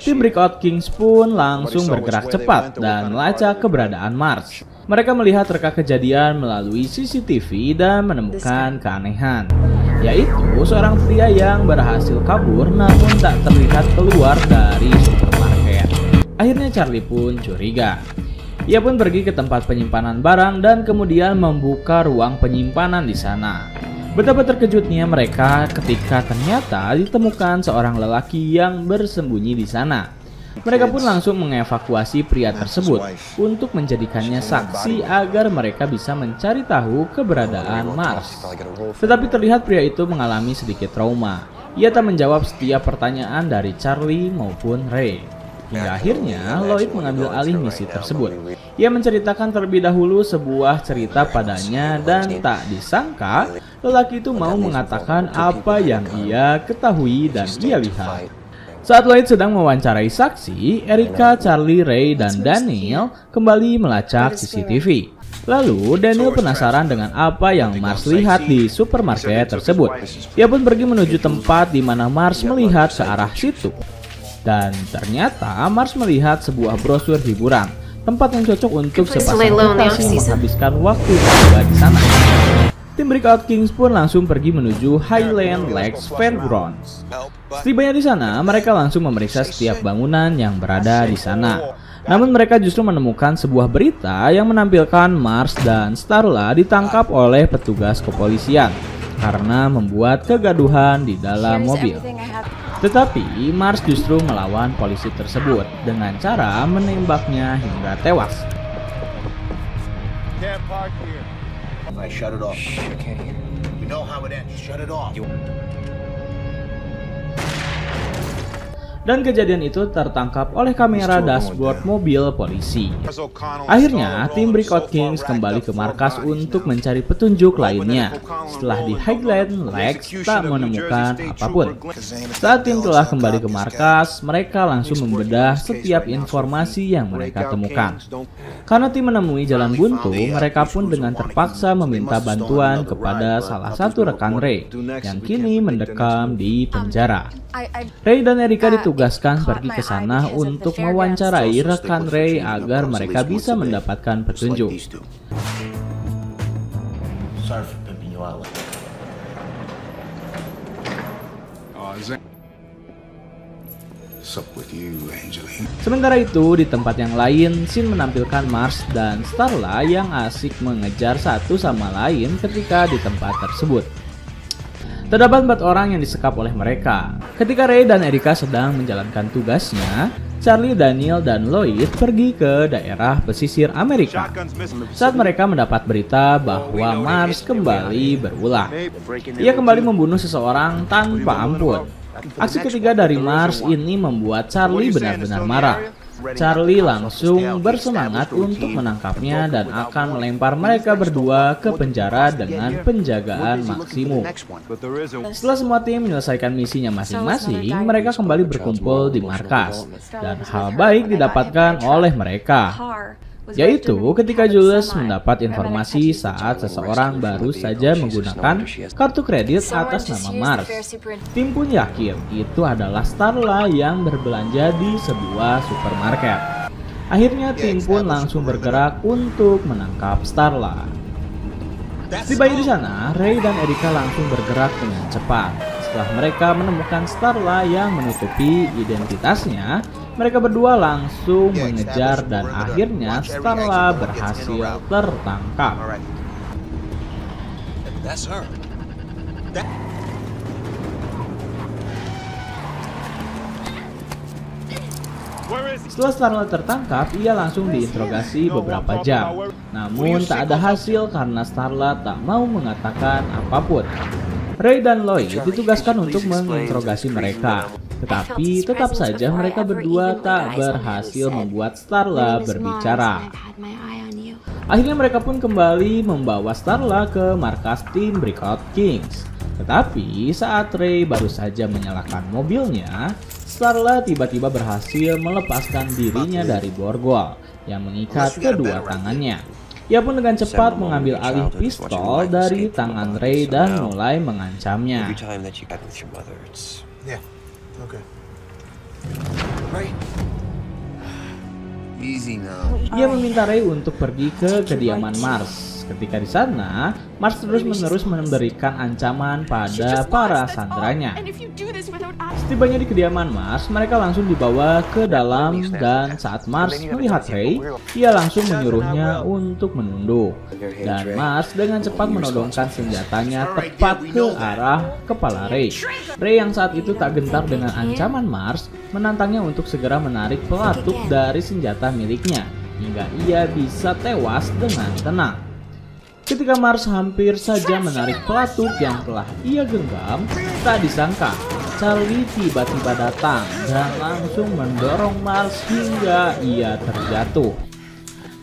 Tim Breakout Kings pun langsung bergerak cepat dan melacak keberadaan Mars. Mereka melihat reka kejadian melalui CCTV dan menemukan keanehan, yaitu seorang pria yang berhasil kabur namun tak terlihat keluar dari supermarket. Akhirnya Charlie pun curiga. Ia pun pergi ke tempat penyimpanan barang dan kemudian membuka ruang penyimpanan di sana. Betapa terkejutnya mereka ketika ternyata ditemukan seorang lelaki yang bersembunyi di sana. Mereka pun langsung mengevakuasi pria tersebut untuk menjadikannya saksi agar mereka bisa mencari tahu keberadaan Mars. Tetapi terlihat pria itu mengalami sedikit trauma. Ia tak menjawab setiap pertanyaan dari Charlie maupun Ray. Hingga akhirnya Lloyd mengambil alih misi tersebut. Ia menceritakan terlebih dahulu sebuah cerita padanya dan tak disangka lelaki itu mau mengatakan apa yang ia ketahui dan ia lihat. Saat Lloyd sedang mewawancarai saksi, Erica, Charlie, Ray, dan Daniel kembali melacak CCTV. Lalu Daniel penasaran dengan apa yang Mars lihat di supermarket tersebut. Ia pun pergi menuju tempat di mana Mars melihat ke arah situ. Dan ternyata Mars melihat sebuah brosur hiburan, tempat yang cocok untuk sepasang kekasih menghabiskan waktu berdua di sana. Tim Breakout Kings pun langsung pergi menuju Highland Lakes Fairgrounds. Setibanya di sana, mereka langsung memeriksa setiap bangunan yang berada di sana. Namun mereka justru menemukan sebuah berita yang menampilkan Mars dan Starla ditangkap oleh petugas kepolisian karena membuat kegaduhan di dalam mobil. Tetapi Mars justru melawan polisi tersebut dengan cara menembaknya hingga tewas. I shut it off. Okay. We know how it ends. Shut it off. Dan kejadian itu tertangkap oleh kamera dashboard mobil polisi. Akhirnya, tim Breakout Kings kembali ke markas untuk mencari petunjuk lainnya. Setelah di Highland Lakes tak menemukan apapun. Saat tim telah kembali ke markas, mereka langsung membedah setiap informasi yang mereka temukan. Karena tim menemui jalan buntu, mereka pun dengan terpaksa meminta bantuan kepada salah satu rekan Ray yang kini mendekam di penjara. Ray dan Erica ditugaskan pergi ke sana untuk mewawancarai rekan Ray agar mereka bisa mendapatkan petunjuk. Sorry for pimping you out like that. What's up with you, Angeline? Sementara itu, di tempat yang lain, Sin menampilkan Mars dan Starla yang asik mengejar satu sama lain ketika di tempat tersebut. Terdapat 4 orang yang disekap oleh mereka. Ketika Ray dan Erica sedang menjalankan tugasnya, Charlie, Daniel, dan Lloyd pergi ke daerah pesisir Amerika. Saat mereka mendapat berita bahwa Mars kembali berulah, ia kembali membunuh seseorang tanpa ampun. Aksi ketiga dari Mars ini membuat Charlie benar-benar marah. Charlie langsung bersemangat untuk menangkapnya dan akan melempar mereka berdua ke penjara dengan penjagaan maksimum. Setelah semua tim menyelesaikan misinya masing-masing, mereka kembali berkumpul di markas. Dan hal baik didapatkan oleh mereka, yaitu ketika Jules mendapat informasi saat seseorang baru saja menggunakan kartu kredit atas nama Mars. Tim pun yakin itu adalah Starla yang berbelanja di sebuah supermarket. Akhirnya tim pun langsung bergerak untuk menangkap Starla. Tiba di sana, Ray dan Erica langsung bergerak dengan cepat. Setelah mereka menemukan Starla yang menutupi identitasnya, mereka berdua langsung mengejar dan akhirnya Starla berhasil tertangkap. Setelah Starla tertangkap, ia langsung diinterogasi beberapa jam. Namun tak ada hasil karena Starla tak mau mengatakan apapun. Ray dan Lloyd ditugaskan untuk menginterogasi mereka. Tetapi tetap saja mereka berdua tak berhasil membuat Starla berbicara. Akhirnya mereka pun kembali membawa Starla ke markas tim Breakout Kings. Tetapi saat Ray baru saja menyalakan mobilnya, Starla tiba-tiba berhasil melepaskan dirinya dari borgol yang mengikat kedua tangannya. Ia pun dengan cepat mengambil alih pistol dari tangan Ray dan mulai mengancamnya. Ia meminta Ray untuk pergi ke kediaman Mars. Ketika di sana, Mars terus-menerus memberikan ancaman pada para sandranya. Setibanya di kediaman Mars, mereka langsung dibawa ke dalam dan saat Mars melihat Ray, ia langsung menyuruhnya untuk menunduk. Dan Mars dengan cepat menodongkan senjatanya tepat ke arah kepala Ray. Ray yang saat itu tak gentar dengan ancaman Mars, menantangnya untuk segera menarik pelatuk dari senjata miliknya, hingga ia bisa tewas dengan tenang. Ketika Mars hampir saja menarik pelatuk yang telah ia genggam, tak disangka Charlie tiba-tiba datang dan langsung mendorong Mars hingga ia terjatuh.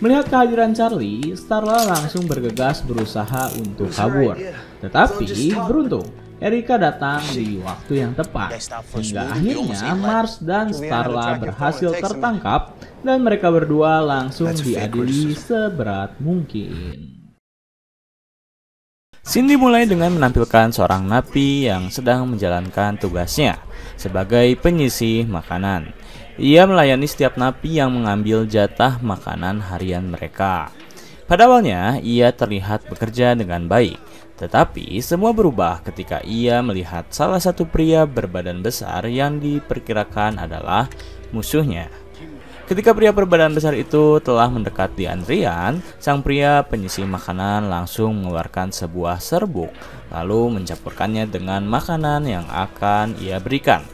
Melihat kehadiran Charlie, Starla langsung bergegas berusaha untuk kabur. Tetapi beruntung, Erica datang di waktu yang tepat, hingga akhirnya Mars dan Starla berhasil tertangkap dan mereka berdua langsung diadili seberat mungkin. Scene dimulai dengan menampilkan seorang napi yang sedang menjalankan tugasnya sebagai penyisih makanan. Ia melayani setiap napi yang mengambil jatah makanan harian mereka. Pada awalnya, ia terlihat bekerja dengan baik, tetapi semua berubah ketika ia melihat salah satu pria berbadan besar yang diperkirakan adalah musuhnya. Ketika pria berbadan besar itu telah mendekat di antrian, sang pria penyisih makanan langsung mengeluarkan sebuah serbuk, lalu mencampurkannya dengan makanan yang akan ia berikan.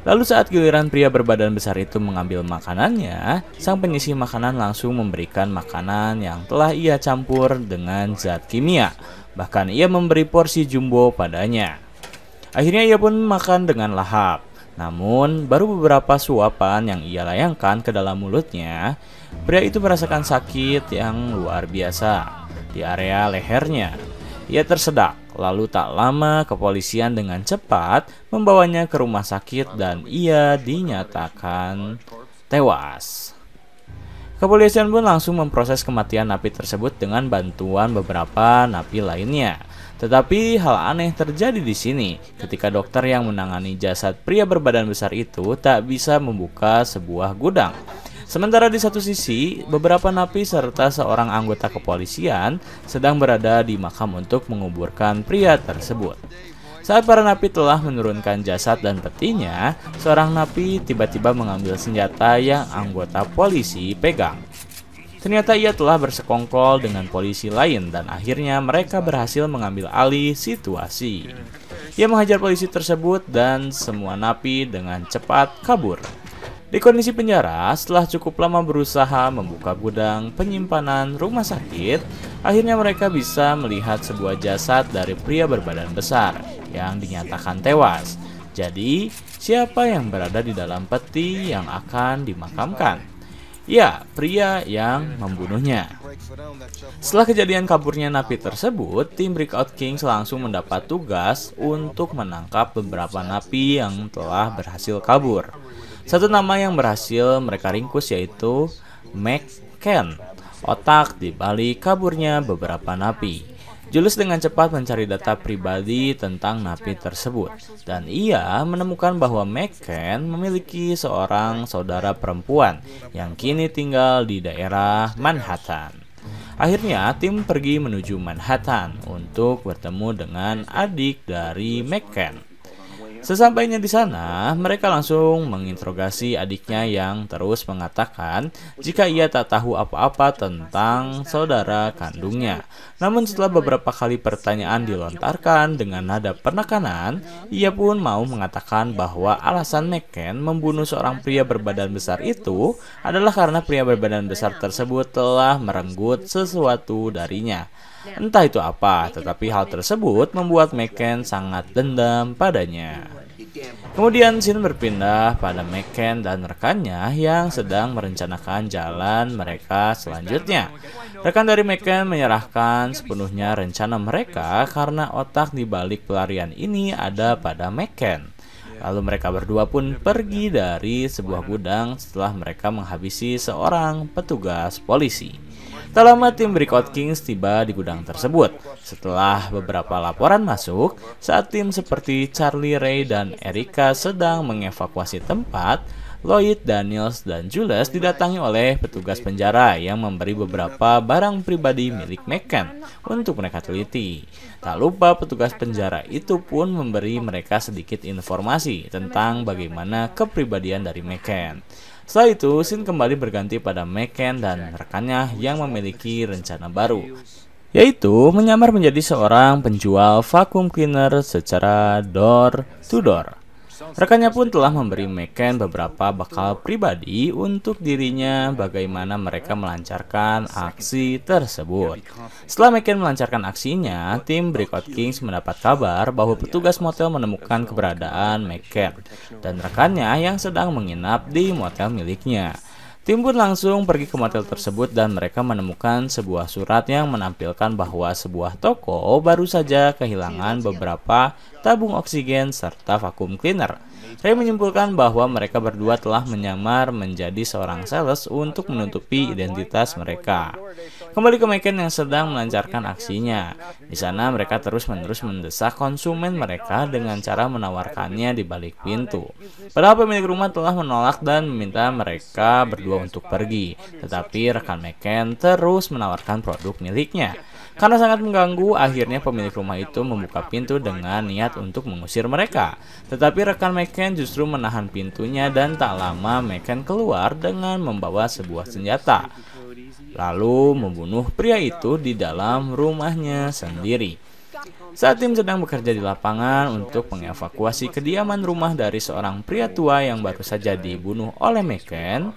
Lalu saat giliran pria berbadan besar itu mengambil makanannya, sang penyisih makanan langsung memberikan makanan yang telah ia campur dengan zat kimia. Bahkan ia memberi porsi jumbo padanya. Akhirnya ia pun makan dengan lahap. Namun, baru beberapa suapan yang ia layangkan ke dalam mulutnya, pria itu merasakan sakit yang luar biasa di area lehernya. Ia tersedak, lalu tak lama kepolisian dengan cepat membawanya ke rumah sakit dan ia dinyatakan tewas. Kepolisian pun langsung memproses kematian napi tersebut dengan bantuan beberapa napi lainnya. Tetapi hal aneh terjadi di sini ketika dokter yang menangani jasad pria berbadan besar itu tak bisa membuka sebuah gudang. Sementara di satu sisi, beberapa napi serta seorang anggota kepolisian sedang berada di makam untuk menguburkan pria tersebut. Saat para napi telah menurunkan jasad dan petinya, seorang napi tiba-tiba mengambil senjata yang anggota polisi pegang. Ternyata ia telah bersekongkol dengan polisi lain dan akhirnya mereka berhasil mengambil alih situasi. Ia menghajar polisi tersebut dan semua napi dengan cepat kabur. Di kondisi penjara, setelah cukup lama berusaha membuka gudang penyimpanan rumah sakit, akhirnya mereka bisa melihat sebuah jasad dari pria berbadan besar yang dinyatakan tewas. Jadi, siapa yang berada di dalam peti yang akan dimakamkan? Ya, pria yang membunuhnya. Setelah kejadian kaburnya napi tersebut, tim Breakout Kings langsung mendapat tugas untuk menangkap beberapa napi yang telah berhasil kabur. Satu nama yang berhasil mereka ringkus yaitu McCann, otak di balik kaburnya beberapa napi. Julius dengan cepat mencari data pribadi tentang napi tersebut, dan ia menemukan bahwa McCann memiliki seorang saudara perempuan yang kini tinggal di daerah Manhattan. Akhirnya, tim pergi menuju Manhattan untuk bertemu dengan adik dari McCann. Sesampainya di sana, mereka langsung menginterogasi adiknya yang terus mengatakan jika ia tak tahu apa-apa tentang saudara kandungnya. Namun setelah beberapa kali pertanyaan dilontarkan dengan nada penekanan, ia pun mau mengatakan bahwa alasan McCann membunuh seorang pria berbadan besar itu adalah karena pria berbadan besar tersebut telah merenggut sesuatu darinya. Entah itu apa, tetapi hal tersebut membuat McCann sangat dendam padanya. Kemudian scene berpindah pada McCann dan rekannya yang sedang merencanakan jalan mereka selanjutnya. Rekan dari McCann menyerahkan sepenuhnya rencana mereka karena otak di balik pelarian ini ada pada McCann. Lalu mereka berdua pun pergi dari sebuah gudang setelah mereka menghabisi seorang petugas polisi. Tak lama tim Breakout Kings tiba di gudang tersebut. Setelah beberapa laporan masuk, saat tim seperti Charlie, Ray, dan Erica sedang mengevakuasi tempat, Lloyd, Daniels, dan Julius didatangi oleh petugas penjara yang memberi beberapa barang pribadi milik McCann untuk mereka teliti. Tak lupa petugas penjara itu pun memberi mereka sedikit informasi tentang bagaimana kepribadian dari McCann. Setelah itu, scene kembali berganti pada McCann dan rekannya yang memiliki rencana baru, yaitu menyamar menjadi seorang penjual vacuum cleaner secara door to door. Rekannya pun telah memberi McCann beberapa bekal pribadi untuk dirinya bagaimana mereka melancarkan aksi tersebut. Setelah McCann melancarkan aksinya, tim Breakout Kings mendapat kabar bahwa petugas motel menemukan keberadaan McCann dan rekannya yang sedang menginap di motel miliknya. Tim pun langsung pergi ke motel tersebut dan mereka menemukan sebuah surat yang menampilkan bahwa sebuah toko baru saja kehilangan beberapa tabung oksigen serta vacuum cleaner. Ray menyimpulkan bahwa mereka berdua telah menyamar menjadi seorang sales untuk menutupi identitas mereka. Kembali ke McCann yang sedang melancarkan aksinya. Di sana mereka terus-menerus mendesak konsumen mereka dengan cara menawarkannya di balik pintu. Padahal pemilik rumah telah menolak dan meminta mereka berdua untuk pergi, tetapi rekan McCann terus menawarkan produk miliknya. Karena sangat mengganggu, akhirnya pemilik rumah itu membuka pintu dengan niat untuk mengusir mereka. Tetapi rekan McCann justru menahan pintunya dan tak lama McCann keluar dengan membawa sebuah senjata, lalu membunuh pria itu di dalam rumahnya sendiri. Saat tim sedang bekerja di lapangan untuk mengevakuasi kediaman rumah dari seorang pria tua yang baru saja dibunuh oleh McCann,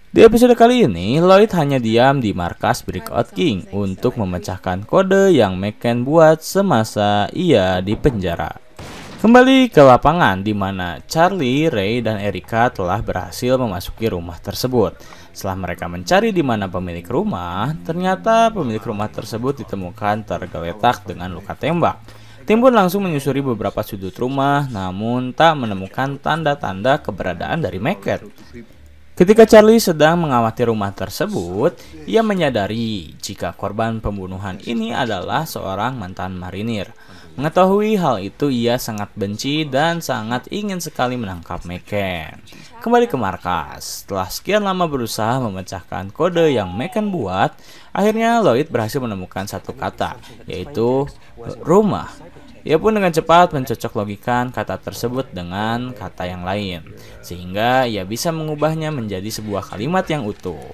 di episode kali ini, Lloyd hanya diam di markas Breakout King untuk memecahkan kode yang McCann buat semasa ia di penjara. Kembali ke lapangan di mana Charlie, Ray, dan Erica telah berhasil memasuki rumah tersebut. Setelah mereka mencari di mana pemilik rumah, ternyata pemilik rumah tersebut ditemukan tergeletak dengan luka tembak. Tim pun langsung menyusuri beberapa sudut rumah, namun tak menemukan tanda-tanda keberadaan dari McCann. Ketika Charlie sedang mengamati rumah tersebut, ia menyadari jika korban pembunuhan ini adalah seorang mantan marinir. Mengetahui hal itu, ia sangat benci dan sangat ingin sekali menangkap McCann. Kembali ke markas, setelah sekian lama berusaha memecahkan kode yang McCann buat, akhirnya Lloyd berhasil menemukan satu kata, yaitu rumah. Ia pun dengan cepat mencocok logikan kata tersebut dengan kata yang lain, sehingga ia bisa mengubahnya menjadi sebuah kalimat yang utuh.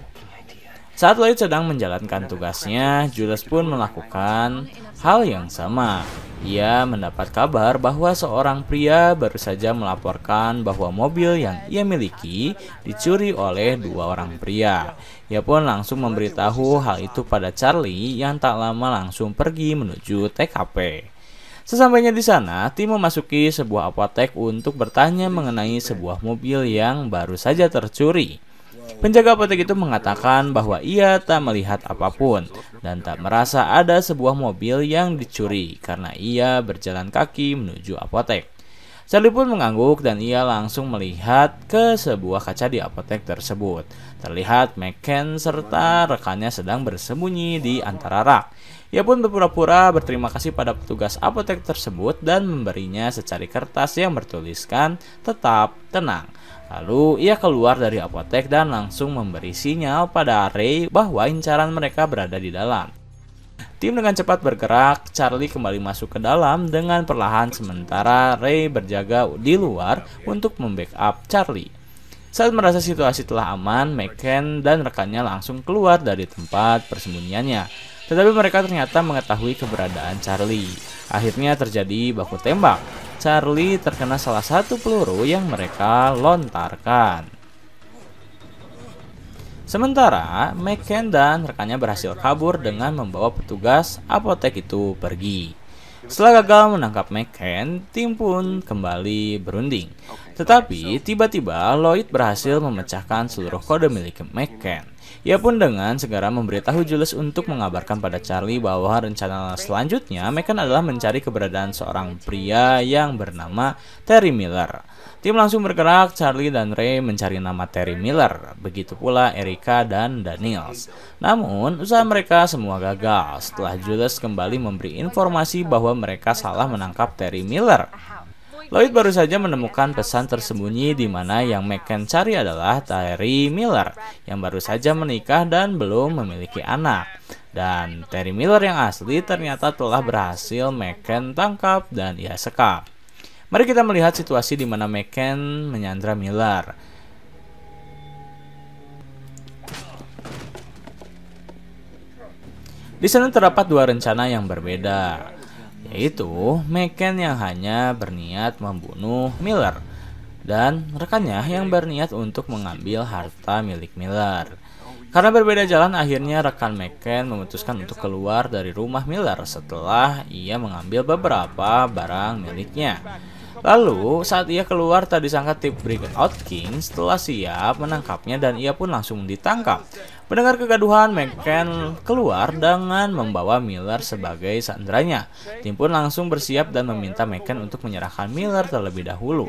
Saat Lloyd sedang menjalankan tugasnya, Jules pun melakukan hal yang sama. Ia mendapat kabar bahwa seorang pria baru saja melaporkan bahwa mobil yang ia miliki dicuri oleh dua orang pria. Ia pun langsung memberitahu hal itu pada Charlie yang tak lama langsung pergi menuju TKP. Sesampainya di sana, tim memasuki sebuah apotek untuk bertanya mengenai sebuah mobil yang baru saja tercuri. Penjaga apotek itu mengatakan bahwa ia tak melihat apapun dan tak merasa ada sebuah mobil yang dicuri karena ia berjalan kaki menuju apotek. Charlie pun mengangguk dan ia langsung melihat ke sebuah kaca di apotek tersebut. Terlihat McCann serta rekannya sedang bersembunyi di antara rak. Ia pun berpura-pura berterima kasih pada petugas apotek tersebut dan memberinya secari kertas yang bertuliskan "Tetap tenang". Lalu ia keluar dari apotek dan langsung memberi sinyal pada Ray bahwa incaran mereka berada di dalam. Tim dengan cepat bergerak, Charlie kembali masuk ke dalam dengan perlahan sementara Ray berjaga di luar untuk membackup Charlie. Saat merasa situasi telah aman, McCann dan rekannya langsung keluar dari tempat persembunyiannya. Tetapi mereka ternyata mengetahui keberadaan Charlie. Akhirnya terjadi baku tembak. Charlie terkena salah satu peluru yang mereka lontarkan. Sementara McCann dan rekannya berhasil kabur dengan membawa petugas apotek itu pergi. Setelah gagal menangkap McCann, tim pun kembali berunding. Tetapi tiba-tiba Lloyd berhasil memecahkan seluruh kode milik McCann. Ia pun dengan segera memberitahu Jules untuk mengabarkan pada Charlie bahwa rencana selanjutnya McCann adalah mencari keberadaan seorang pria yang bernama Terry Miller. Tim langsung bergerak, Charlie dan Ray mencari nama Terry Miller, begitu pula Erica dan Daniels. Namun, usaha mereka semua gagal setelah Jules kembali memberi informasi bahwa mereka salah menangkap Terry Miller. Lloyd baru saja menemukan pesan tersembunyi di mana yang McCann cari adalah Terry Miller yang baru saja menikah dan belum memiliki anak. Dan Terry Miller yang asli ternyata telah berhasil McCann tangkap dan ia sekap. Mari kita melihat situasi di mana McCann menyandra Miller. Di sana terdapat dua rencana yang berbeda, yaitu McCann yang hanya berniat membunuh Miller dan rekannya yang berniat untuk mengambil harta milik Miller. Karena berbeda jalan, akhirnya rekan McCann memutuskan untuk keluar dari rumah Miller setelah ia mengambil beberapa barang miliknya. Lalu saat ia keluar, tak disangka tim Breakout King setelah siap menangkapnya dan ia pun langsung ditangkap. Mendengar kegaduhan, McCann keluar dengan membawa Miller sebagai sandranya. Tim pun langsung bersiap dan meminta McCann untuk menyerahkan Miller terlebih dahulu.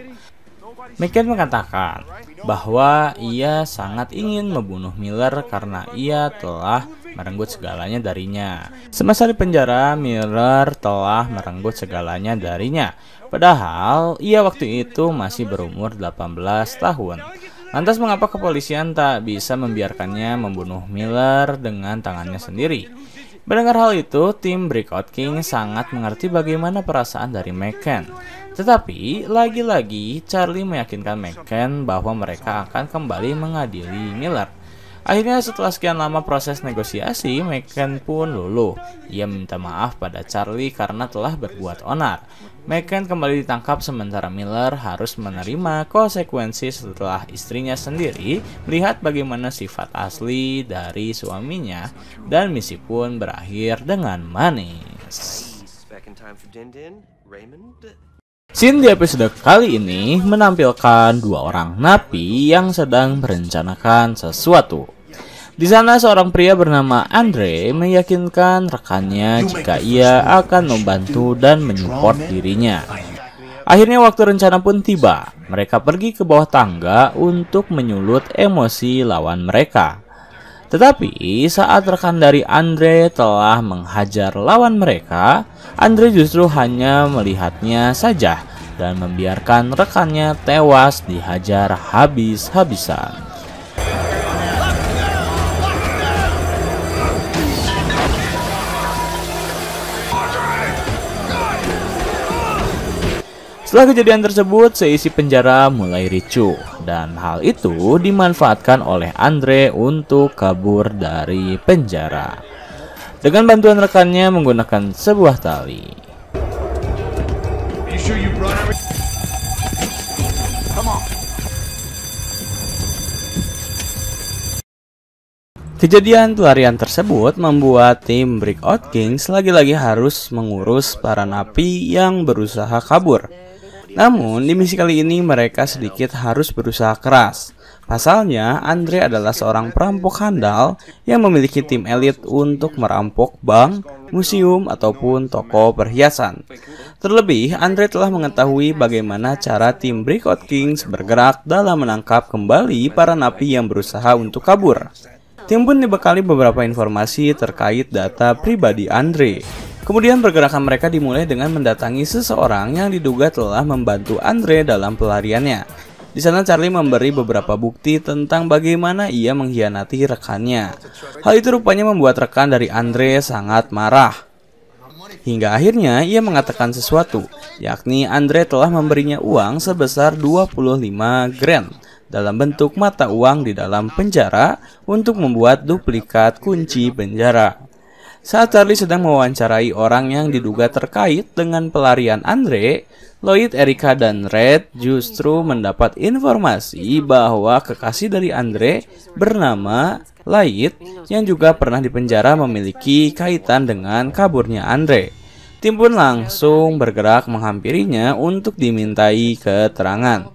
McCann mengatakan bahwa ia sangat ingin membunuh Miller karena ia telah merenggut segalanya darinya. Semasa di penjara, Miller telah merenggut segalanya darinya. Padahal ia waktu itu masih berumur 18 tahun. Lantas mengapa kepolisian tak bisa membiarkannya membunuh Miller dengan tangannya sendiri? Mendengar hal itu, tim Breakout King sangat mengerti bagaimana perasaan dari McCann. Tetapi, lagi-lagi Charlie meyakinkan McCann bahwa mereka akan kembali mengadili Miller. Akhirnya setelah sekian lama proses negosiasi, McCann pun luluh. Ia meminta maaf pada Charlie karena telah berbuat onar. McCann kembali ditangkap sementara Miller harus menerima konsekuensi setelah istrinya sendiri melihat bagaimana sifat asli dari suaminya, dan misi pun berakhir dengan manis. Scene di episode kali ini menampilkan dua orang napi yang sedang merencanakan sesuatu. Di sana seorang pria bernama Andre meyakinkan rekannya jika ia akan membantu dan menyupport dirinya. Akhirnya waktu rencana pun tiba. Mereka pergi ke bawah tangga untuk menyulut emosi lawan mereka. Tetapi saat rekan dari Andre telah menghajar lawan mereka, Andre justru hanya melihatnya saja dan membiarkan rekannya tewas dihajar habis-habisan. Setelah kejadian tersebut, seisi penjara mulai ricuh dan hal itu dimanfaatkan oleh Andre untuk kabur dari penjara dengan bantuan rekannya menggunakan sebuah tali. Kejadian pelarian tersebut membuat tim Breakout Kings lagi-lagi harus mengurus para napi yang berusaha kabur. Namun, di misi kali ini mereka sedikit harus berusaha keras. Pasalnya, Andre adalah seorang perampok handal yang memiliki tim elit untuk merampok bank, museum, ataupun toko perhiasan. Terlebih, Andre telah mengetahui bagaimana cara tim Breakout Kings bergerak dalam menangkap kembali para napi yang berusaha untuk kabur. Tim pun dibekali beberapa informasi terkait data pribadi Andre. Kemudian pergerakan mereka dimulai dengan mendatangi seseorang yang diduga telah membantu Andre dalam pelariannya. Di sana Charlie memberi beberapa bukti tentang bagaimana ia mengkhianati rekannya. Hal itu rupanya membuat rekan dari Andre sangat marah. Hingga akhirnya ia mengatakan sesuatu, yakni Andre telah memberinya uang sebesar 25 grand dalam bentuk mata uang di dalam penjara untuk membuat duplikat kunci penjara. Saat Charlie sedang mewawancarai orang yang diduga terkait dengan pelarian Andre, Lloyd, Erica, dan Red justru mendapat informasi bahwa kekasih dari Andre bernama Lloyd yang juga pernah dipenjara memiliki kaitan dengan kaburnya Andre. Tim pun langsung bergerak menghampirinya untuk dimintai keterangan.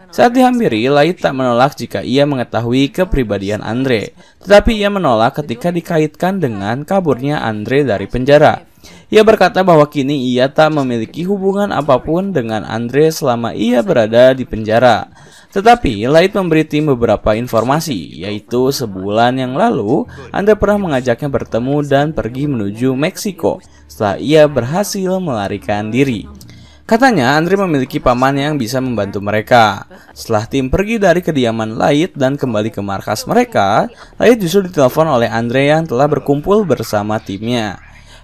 Saat dihampiri, Lloyd tak menolak jika ia mengetahui kepribadian Andre, tetapi ia menolak ketika dikaitkan dengan kaburnya Andre dari penjara. Ia berkata bahwa kini ia tak memiliki hubungan apapun dengan Andre selama ia berada di penjara. Tetapi Lloyd memberi tim beberapa informasi, yaitu sebulan yang lalu Andre pernah mengajaknya bertemu dan pergi menuju Meksiko setelah ia berhasil melarikan diri. Katanya Andre memiliki paman yang bisa membantu mereka. Setelah tim pergi dari kediaman Lloyd dan kembali ke markas mereka, Lloyd justru ditelepon oleh Andre yang telah berkumpul bersama timnya.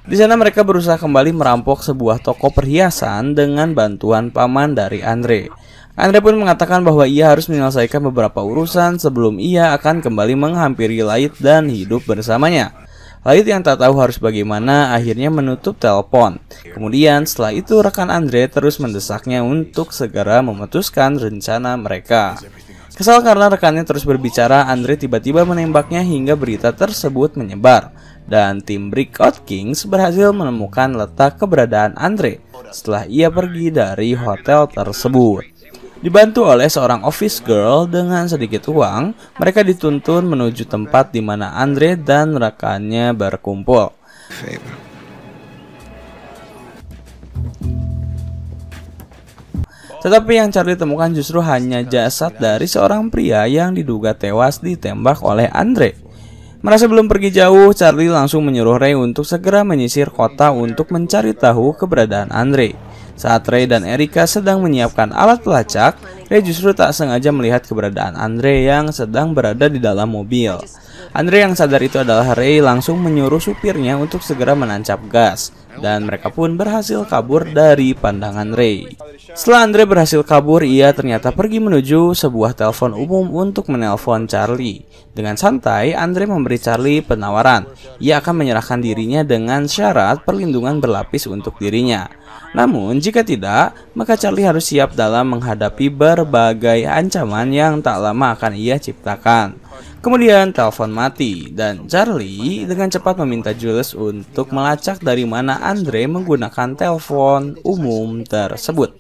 Di sana mereka berusaha kembali merampok sebuah toko perhiasan dengan bantuan paman dari Andre. Andre pun mengatakan bahwa ia harus menyelesaikan beberapa urusan sebelum ia akan kembali menghampiri Lloyd dan hidup bersamanya. Lloyd yang tak tahu harus bagaimana akhirnya menutup telepon. Kemudian setelah itu rekan Andre terus mendesaknya untuk segera memutuskan rencana mereka. Kesal karena rekannya terus berbicara, Andre tiba-tiba menembaknya hingga berita tersebut menyebar. Dan tim Breakout Kings berhasil menemukan letak keberadaan Andre setelah ia pergi dari hotel tersebut. Dibantu oleh seorang office girl dengan sedikit uang, mereka dituntun menuju tempat di mana Andre dan rekannya berkumpul. Tetapi yang Charlie temukan justru hanya jasad dari seorang pria yang diduga tewas ditembak oleh Andre. Merasa belum pergi jauh, Charlie langsung menyuruh Ray untuk segera menyisir kota untuk mencari tahu keberadaan Andre. Saat Ray dan Erica sedang menyiapkan alat pelacak, Ray justru tak sengaja melihat keberadaan Andre yang sedang berada di dalam mobil. Andre yang sadar itu adalah Ray langsung menyuruh supirnya untuk segera menancap gas, dan mereka pun berhasil kabur dari pandangan Ray. Setelah Andre berhasil kabur, ia ternyata pergi menuju sebuah telepon umum untuk menelpon Charlie. Dengan santai, Andre memberi Charlie penawaran. Ia akan menyerahkan dirinya dengan syarat perlindungan berlapis untuk dirinya. Namun, jika tidak, maka Charlie harus siap dalam menghadapi berbagai ancaman yang tak lama akan ia ciptakan. Kemudian telepon mati, dan Charlie dengan cepat meminta Jules untuk melacak dari mana Andre menggunakan telepon umum tersebut.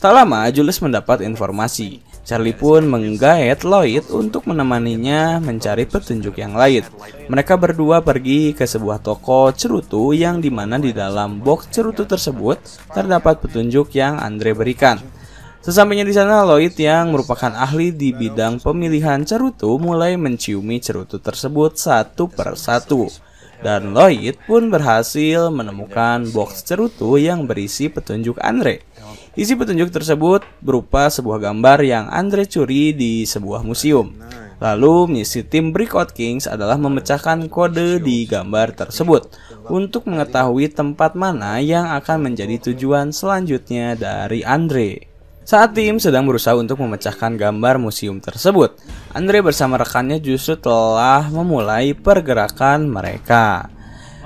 Tak lama, Jules mendapat informasi. Charlie pun menggaet Lloyd untuk menemaninya mencari petunjuk yang lain. Mereka berdua pergi ke sebuah toko cerutu yang dimana di dalam box cerutu tersebut terdapat petunjuk yang Andre berikan. Sesampainya di sana, Lloyd yang merupakan ahli di bidang pemilihan cerutu mulai menciumi cerutu tersebut satu per satu. Dan Lloyd pun berhasil menemukan box cerutu yang berisi petunjuk Andre. Isi petunjuk tersebut berupa sebuah gambar yang Andre curi di sebuah museum. Lalu misi tim Breakout Kings adalah memecahkan kode di gambar tersebut untuk mengetahui tempat mana yang akan menjadi tujuan selanjutnya dari Andre. Saat tim sedang berusaha untuk memecahkan gambar museum tersebut, Andre bersama rekannya justru telah memulai pergerakan mereka.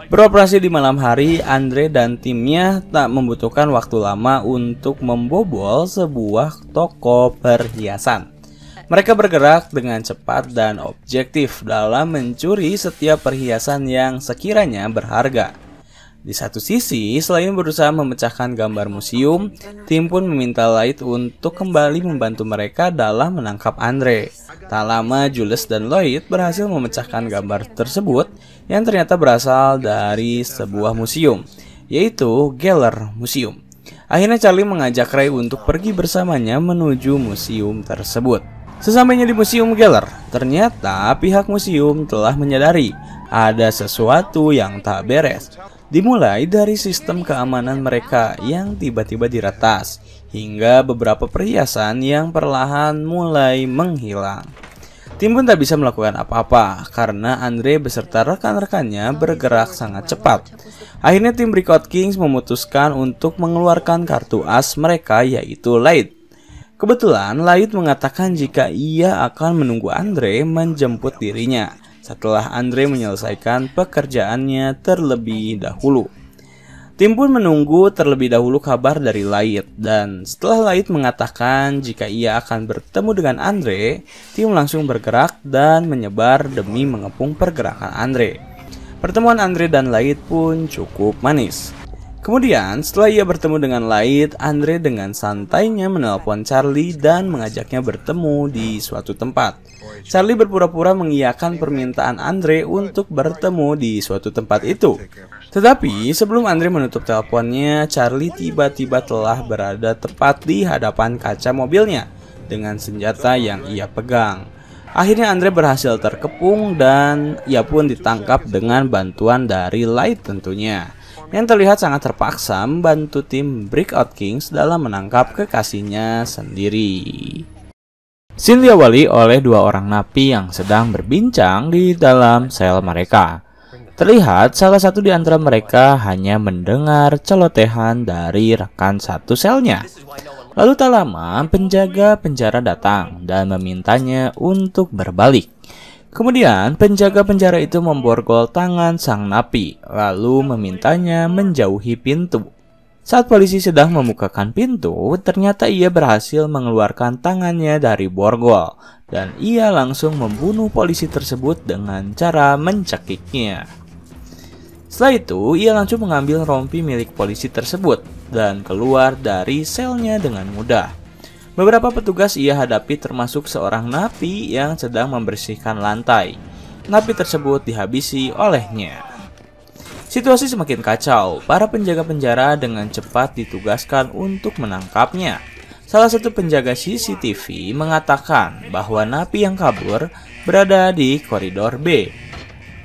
Beroperasi di malam hari, Andre dan timnya tak membutuhkan waktu lama untuk membobol sebuah toko perhiasan. Mereka bergerak dengan cepat dan objektif dalam mencuri setiap perhiasan yang sekiranya berharga. Di satu sisi, selain berusaha memecahkan gambar museum, tim pun meminta Lloyd untuk kembali membantu mereka dalam menangkap Andre. Tak lama, Jules dan Lloyd berhasil memecahkan gambar tersebut yang ternyata berasal dari sebuah museum, yaitu Geller Museum. Akhirnya Charlie mengajak Ray untuk pergi bersamanya menuju museum tersebut. Sesampainya di Museum Geller, ternyata pihak museum telah menyadari ada sesuatu yang tak beres. Dimulai dari sistem keamanan mereka yang tiba-tiba diretas, hingga beberapa perhiasan yang perlahan mulai menghilang. Tim pun tak bisa melakukan apa-apa karena Andre beserta rekan-rekannya bergerak sangat cepat. Akhirnya tim Breakout Kings memutuskan untuk mengeluarkan kartu as mereka, yaitu Lloyd. Kebetulan Lloyd mengatakan jika ia akan menunggu Andre menjemput dirinya setelah Andre menyelesaikan pekerjaannya terlebih dahulu. Tim pun menunggu terlebih dahulu kabar dari Lloyd, dan setelah Lloyd mengatakan jika ia akan bertemu dengan Andre, tim langsung bergerak dan menyebar demi mengepung pergerakan Andre. Pertemuan Andre dan Lloyd pun cukup manis. Kemudian setelah ia bertemu dengan Lloyd, Andre dengan santainya menelpon Charlie dan mengajaknya bertemu di suatu tempat. Charlie berpura-pura mengiyakan permintaan Andre untuk bertemu di suatu tempat itu. Tetapi sebelum Andre menutup teleponnya, Charlie tiba-tiba telah berada tepat di hadapan kaca mobilnya dengan senjata yang ia pegang. Akhirnya Andre berhasil terkepung dan ia pun ditangkap dengan bantuan dari Lloyd tentunya, yang terlihat sangat terpaksa membantu tim Breakout Kings dalam menangkap kekasihnya sendiri. Scene diawali oleh dua orang napi yang sedang berbincang di dalam sel mereka. Terlihat salah satu di antara mereka hanya mendengar celotehan dari rekan satu selnya. Lalu tak lama penjaga penjara datang dan memintanya untuk berbalik. Kemudian penjaga penjara itu memborgol tangan sang napi, lalu memintanya menjauhi pintu. Saat polisi sedang membukakan pintu, ternyata ia berhasil mengeluarkan tangannya dari borgol, dan ia langsung membunuh polisi tersebut dengan cara mencekiknya. Setelah itu, ia langsung mengambil rompi milik polisi tersebut dan keluar dari selnya dengan mudah. Beberapa petugas ia hadapi termasuk seorang napi yang sedang membersihkan lantai. Napi tersebut dihabisi olehnya. Situasi semakin kacau, para penjaga penjara dengan cepat ditugaskan untuk menangkapnya. Salah satu penjaga CCTV mengatakan bahwa napi yang kabur berada di koridor B.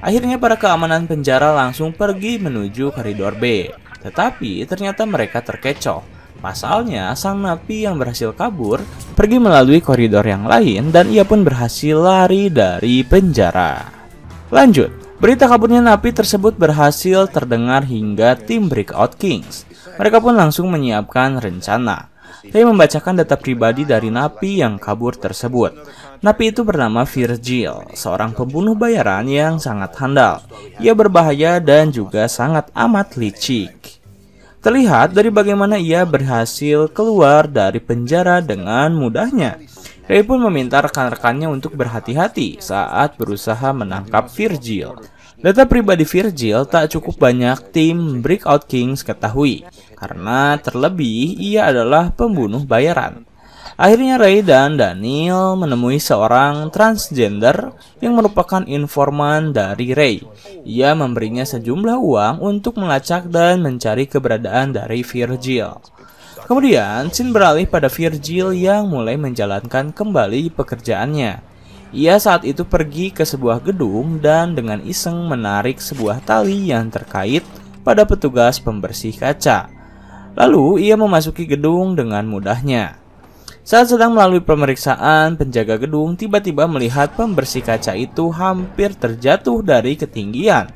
Akhirnya para keamanan penjara langsung pergi menuju koridor B, tetapi ternyata mereka terkecoh. Pasalnya, sang napi yang berhasil kabur pergi melalui koridor yang lain dan ia pun berhasil lari dari penjara. Lanjut, berita kaburnya napi tersebut berhasil terdengar hingga tim Breakout Kings. Mereka pun langsung menyiapkan rencana. Ray membacakan data pribadi dari napi yang kabur tersebut. Napi itu bernama Virgil, seorang pembunuh bayaran yang sangat handal. Ia berbahaya dan juga sangat amat licik. Terlihat dari bagaimana ia berhasil keluar dari penjara dengan mudahnya. Ray pun meminta rekan-rekannya untuk berhati-hati saat berusaha menangkap Virgil. Data pribadi Virgil tak cukup banyak tim Breakout Kings ketahui, karena terlebih ia adalah pembunuh bayaran. Akhirnya Ray dan Daniel menemui seorang transgender yang merupakan informan dari Ray. Ia memberinya sejumlah uang untuk melacak dan mencari keberadaan dari Virgil. Kemudian, scene beralih pada Virgil yang mulai menjalankan kembali pekerjaannya. Ia saat itu pergi ke sebuah gedung dan dengan iseng menarik sebuah tali yang terkait pada petugas pembersih kaca. Lalu, ia memasuki gedung dengan mudahnya. Saat sedang melalui pemeriksaan, penjaga gedung tiba-tiba melihat pembersih kaca itu hampir terjatuh dari ketinggian.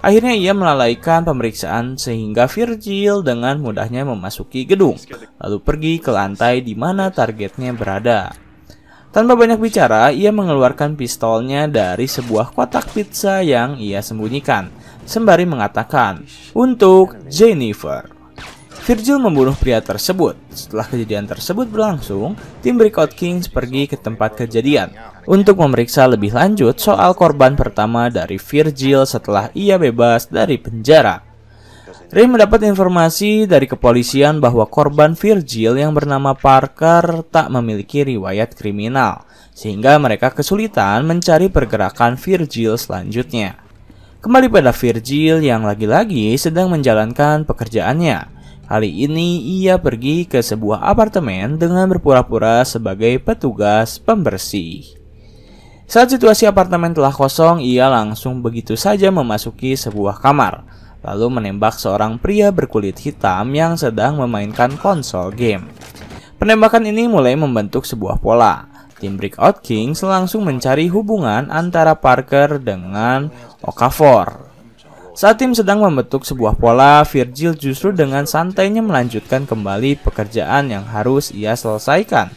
Akhirnya ia melalaikan pemeriksaan sehingga Virgil dengan mudahnya memasuki gedung, lalu pergi ke lantai di mana targetnya berada. Tanpa banyak bicara, ia mengeluarkan pistolnya dari sebuah kotak pizza yang ia sembunyikan, sembari mengatakan, "Untuk Jennifer." Virgil membunuh pria tersebut. Setelah kejadian tersebut berlangsung, tim Breakout Kings pergi ke tempat kejadian untuk memeriksa lebih lanjut soal korban pertama dari Virgil setelah ia bebas dari penjara. Ray mendapat informasi dari kepolisian bahwa korban Virgil yang bernama Parker tak memiliki riwayat kriminal, sehingga mereka kesulitan mencari pergerakan Virgil selanjutnya. Kembali pada Virgil yang lagi-lagi sedang menjalankan pekerjaannya. Kali ini ia pergi ke sebuah apartemen dengan berpura-pura sebagai petugas pembersih. Saat situasi apartemen telah kosong, ia langsung begitu saja memasuki sebuah kamar, lalu menembak seorang pria berkulit hitam yang sedang memainkan konsol game. Penembakan ini mulai membentuk sebuah pola. Tim Breakout Kings langsung mencari hubungan antara Parker dengan Okafor. Saat tim sedang membentuk sebuah pola, Virgil justru dengan santainya melanjutkan kembali pekerjaan yang harus ia selesaikan.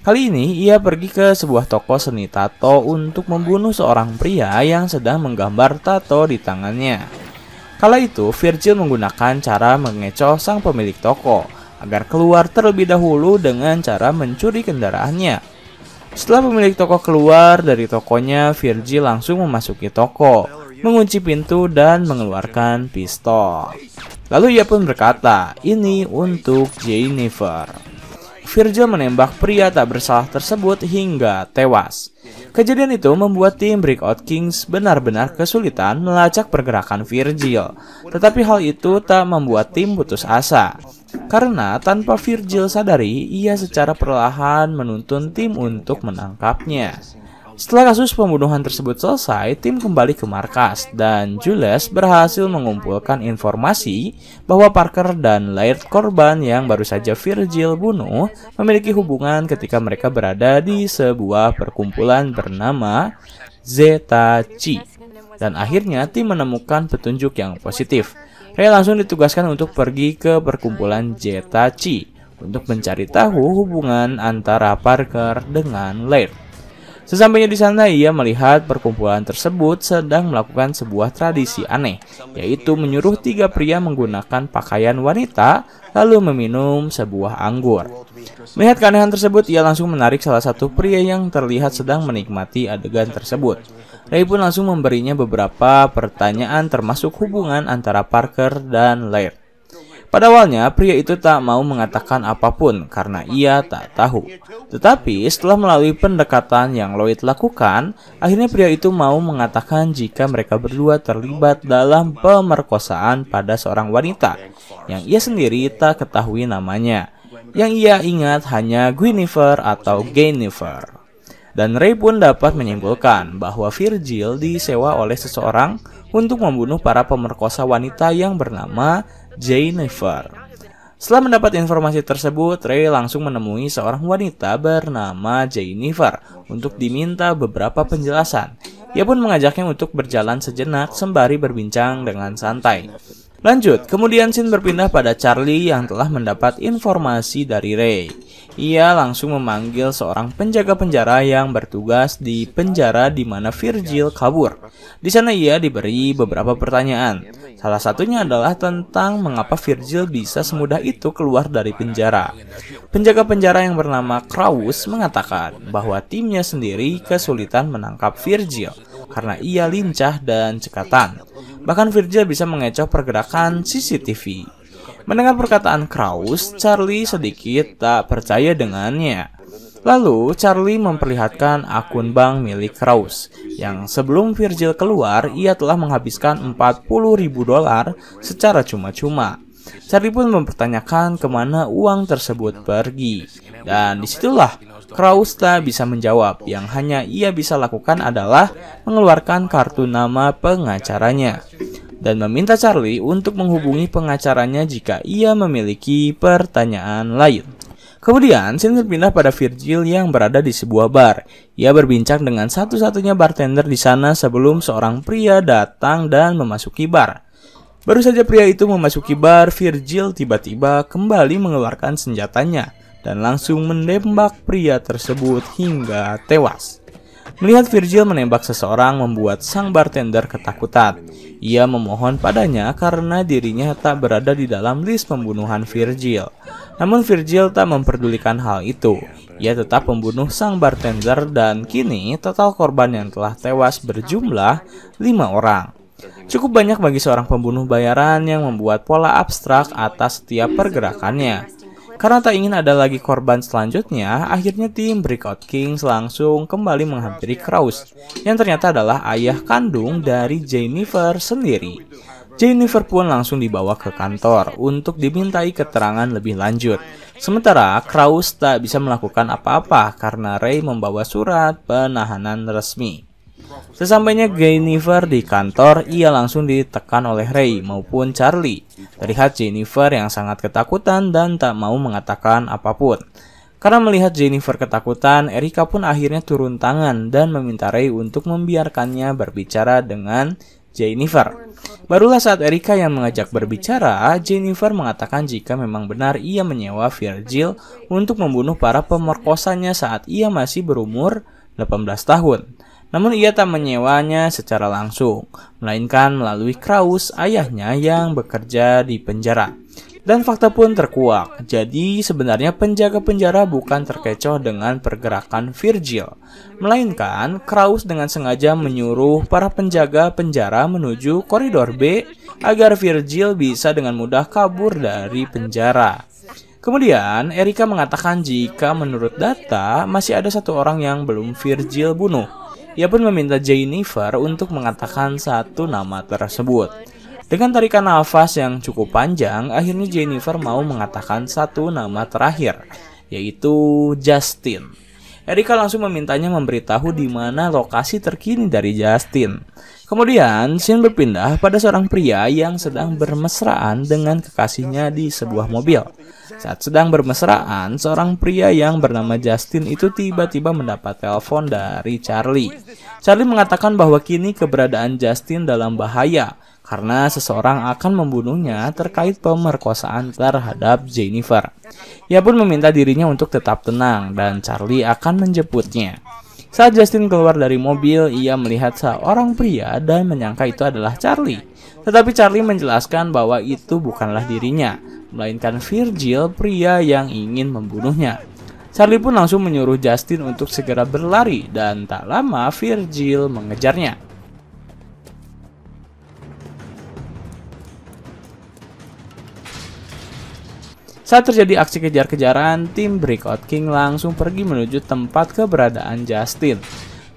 Kali ini, ia pergi ke sebuah toko seni tato untuk membunuh seorang pria yang sedang menggambar tato di tangannya. Kala itu, Virgil menggunakan cara mengecoh sang pemilik toko agar keluar terlebih dahulu dengan cara mencuri kendaraannya. Setelah pemilik toko keluar dari tokonya, Virgil langsung memasuki toko, mengunci pintu dan mengeluarkan pistol. Lalu ia pun berkata, "Ini untuk Jennifer." Virgil menembak pria tak bersalah tersebut hingga tewas. Kejadian itu membuat tim Breakout Kings benar-benar kesulitan melacak pergerakan Virgil. Tetapi hal itu tak membuat tim putus asa. Karena tanpa Virgil sadari, ia secara perlahan menuntun tim untuk menangkapnya. Setelah kasus pembunuhan tersebut selesai, tim kembali ke markas dan Jules berhasil mengumpulkan informasi bahwa Parker dan Laird korban yang baru saja Virgil bunuh memiliki hubungan ketika mereka berada di sebuah perkumpulan bernama Zeta Chi. Dan akhirnya tim menemukan petunjuk yang positif. Ray langsung ditugaskan untuk pergi ke perkumpulan Zeta Chi untuk mencari tahu hubungan antara Parker dengan Laird. Sesampainya di sana, ia melihat perkumpulan tersebut sedang melakukan sebuah tradisi aneh, yaitu menyuruh 3 pria menggunakan pakaian wanita lalu meminum sebuah anggur. Melihat keanehan tersebut, ia langsung menarik salah satu pria yang terlihat sedang menikmati adegan tersebut. Ray pun langsung memberinya beberapa pertanyaan termasuk hubungan antara Parker dan Laird. Pada awalnya, pria itu tak mau mengatakan apapun karena ia tak tahu. Tetapi setelah melalui pendekatan yang Lloyd lakukan, akhirnya pria itu mau mengatakan jika mereka berdua terlibat dalam pemerkosaan pada seorang wanita yang ia sendiri tak ketahui namanya. Yang ia ingat hanya Guinevere atau Jennifer. Dan Ray pun dapat menyimpulkan bahwa Virgil disewa oleh seseorang untuk membunuh para pemerkosa wanita yang bernama Jennifer. Setelah mendapat informasi tersebut, Ray langsung menemui seorang wanita bernama Jennifer untuk diminta beberapa penjelasan. Ia pun mengajaknya untuk berjalan sejenak sembari berbincang dengan santai. Lanjut, kemudian scene berpindah pada Charlie yang telah mendapat informasi dari Ray. Ia langsung memanggil seorang penjaga penjara yang bertugas di penjara di mana Virgil kabur. Di sana ia diberi beberapa pertanyaan. Salah satunya adalah tentang mengapa Virgil bisa semudah itu keluar dari penjara. Penjaga penjara yang bernama Kraus mengatakan bahwa timnya sendiri kesulitan menangkap Virgil karena ia lincah dan cekatan. Bahkan Virgil bisa mengecoh pergerakan CCTV. Mendengar perkataan Kraus, Charlie sedikit tak percaya dengannya. Lalu, Charlie memperlihatkan akun bank milik Kraus, yang sebelum Virgil keluar, ia telah menghabiskan $40.000 secara cuma-cuma. Charlie pun mempertanyakan kemana uang tersebut pergi. Dan disitulah Krause tak bisa menjawab. Yang hanya ia bisa lakukan adalah mengeluarkan kartu nama pengacaranya dan meminta Charlie untuk menghubungi pengacaranya jika ia memiliki pertanyaan lain. Kemudian, scene berpindah pada Virgil yang berada di sebuah bar. Ia berbincang dengan satu-satunya bartender di sana sebelum seorang pria datang dan memasuki bar. Baru saja pria itu memasuki bar, Virgil tiba-tiba kembali mengeluarkan senjatanya dan langsung menembak pria tersebut hingga tewas. Melihat Virgil menembak seseorang membuat sang bartender ketakutan. Ia memohon padanya karena dirinya tak berada di dalam list pembunuhan Virgil. Namun Virgil tak memperdulikan hal itu. Ia tetap membunuh sang bartender dan kini total korban yang telah tewas berjumlah 5 orang. Cukup banyak bagi seorang pembunuh bayaran yang membuat pola abstrak atas setiap pergerakannya. Karena tak ingin ada lagi korban selanjutnya, akhirnya tim Breakout Kings langsung kembali menghampiri Krause, yang ternyata adalah ayah kandung dari Jennifer sendiri. Jennifer pun langsung dibawa ke kantor untuk dimintai keterangan lebih lanjut. Sementara Krause tak bisa melakukan apa-apa karena Ray membawa surat penahanan resmi. Sesampainya Jennifer di kantor, ia langsung ditekan oleh Ray maupun Charlie. Terlihat Jennifer yang sangat ketakutan dan tak mau mengatakan apapun. Karena melihat Jennifer ketakutan, Erika pun akhirnya turun tangan dan meminta Ray untuk membiarkannya berbicara dengan Jennifer. Barulah saat Erika yang mengajak berbicara, Jennifer mengatakan jika memang benar ia menyewa Virgil untuk membunuh para pemerkosanya saat ia masih berumur 18 tahun. Namun ia tak menyewanya secara langsung, melainkan melalui Krause, ayahnya yang bekerja di penjara. Dan fakta pun terkuak, jadi sebenarnya penjaga penjara bukan terkecoh dengan pergerakan Virgil, melainkan Krause dengan sengaja menyuruh para penjaga penjara menuju koridor B agar Virgil bisa dengan mudah kabur dari penjara. Kemudian Erika mengatakan jika menurut data masih ada satu orang yang belum Virgil bunuh. Ia pun meminta Jennifer untuk mengatakan satu nama tersebut. Dengan tarikan nafas yang cukup panjang, akhirnya Jennifer mau mengatakan satu nama terakhir, yaitu Justin. Erika langsung memintanya memberitahu di mana lokasi terkini dari Justin. Kemudian, scene berpindah pada seorang pria yang sedang bermesraan dengan kekasihnya di sebuah mobil. Saat sedang bermesraan, seorang pria yang bernama Justin itu tiba-tiba mendapat telepon dari Charlie. Charlie mengatakan bahwa kini keberadaan Justin dalam bahaya karena seseorang akan membunuhnya terkait pemerkosaan terhadap Jennifer. Ia pun meminta dirinya untuk tetap tenang dan Charlie akan menjemputnya. Saat Justin keluar dari mobil, ia melihat seorang pria dan menyangka itu adalah Charlie. Tetapi Charlie menjelaskan bahwa itu bukanlah dirinya, melainkan Virgil, pria yang ingin membunuhnya. Charlie pun langsung menyuruh Justin untuk segera berlari dan tak lama Virgil mengejarnya. Saat terjadi aksi kejar-kejaran, tim Breakout King langsung pergi menuju tempat keberadaan Justin.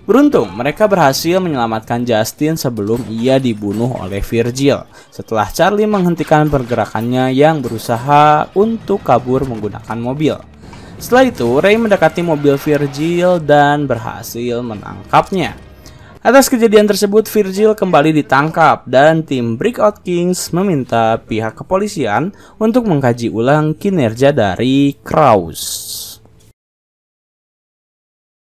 Beruntung, mereka berhasil menyelamatkan Justin sebelum ia dibunuh oleh Virgil. Setelah Charlie menghentikan pergerakannya yang berusaha untuk kabur menggunakan mobil. Setelah itu, Ray mendekati mobil Virgil dan berhasil menangkapnya. Atas kejadian tersebut, Virgil kembali ditangkap dan tim Breakout Kings meminta pihak kepolisian untuk mengkaji ulang kinerja dari Krause.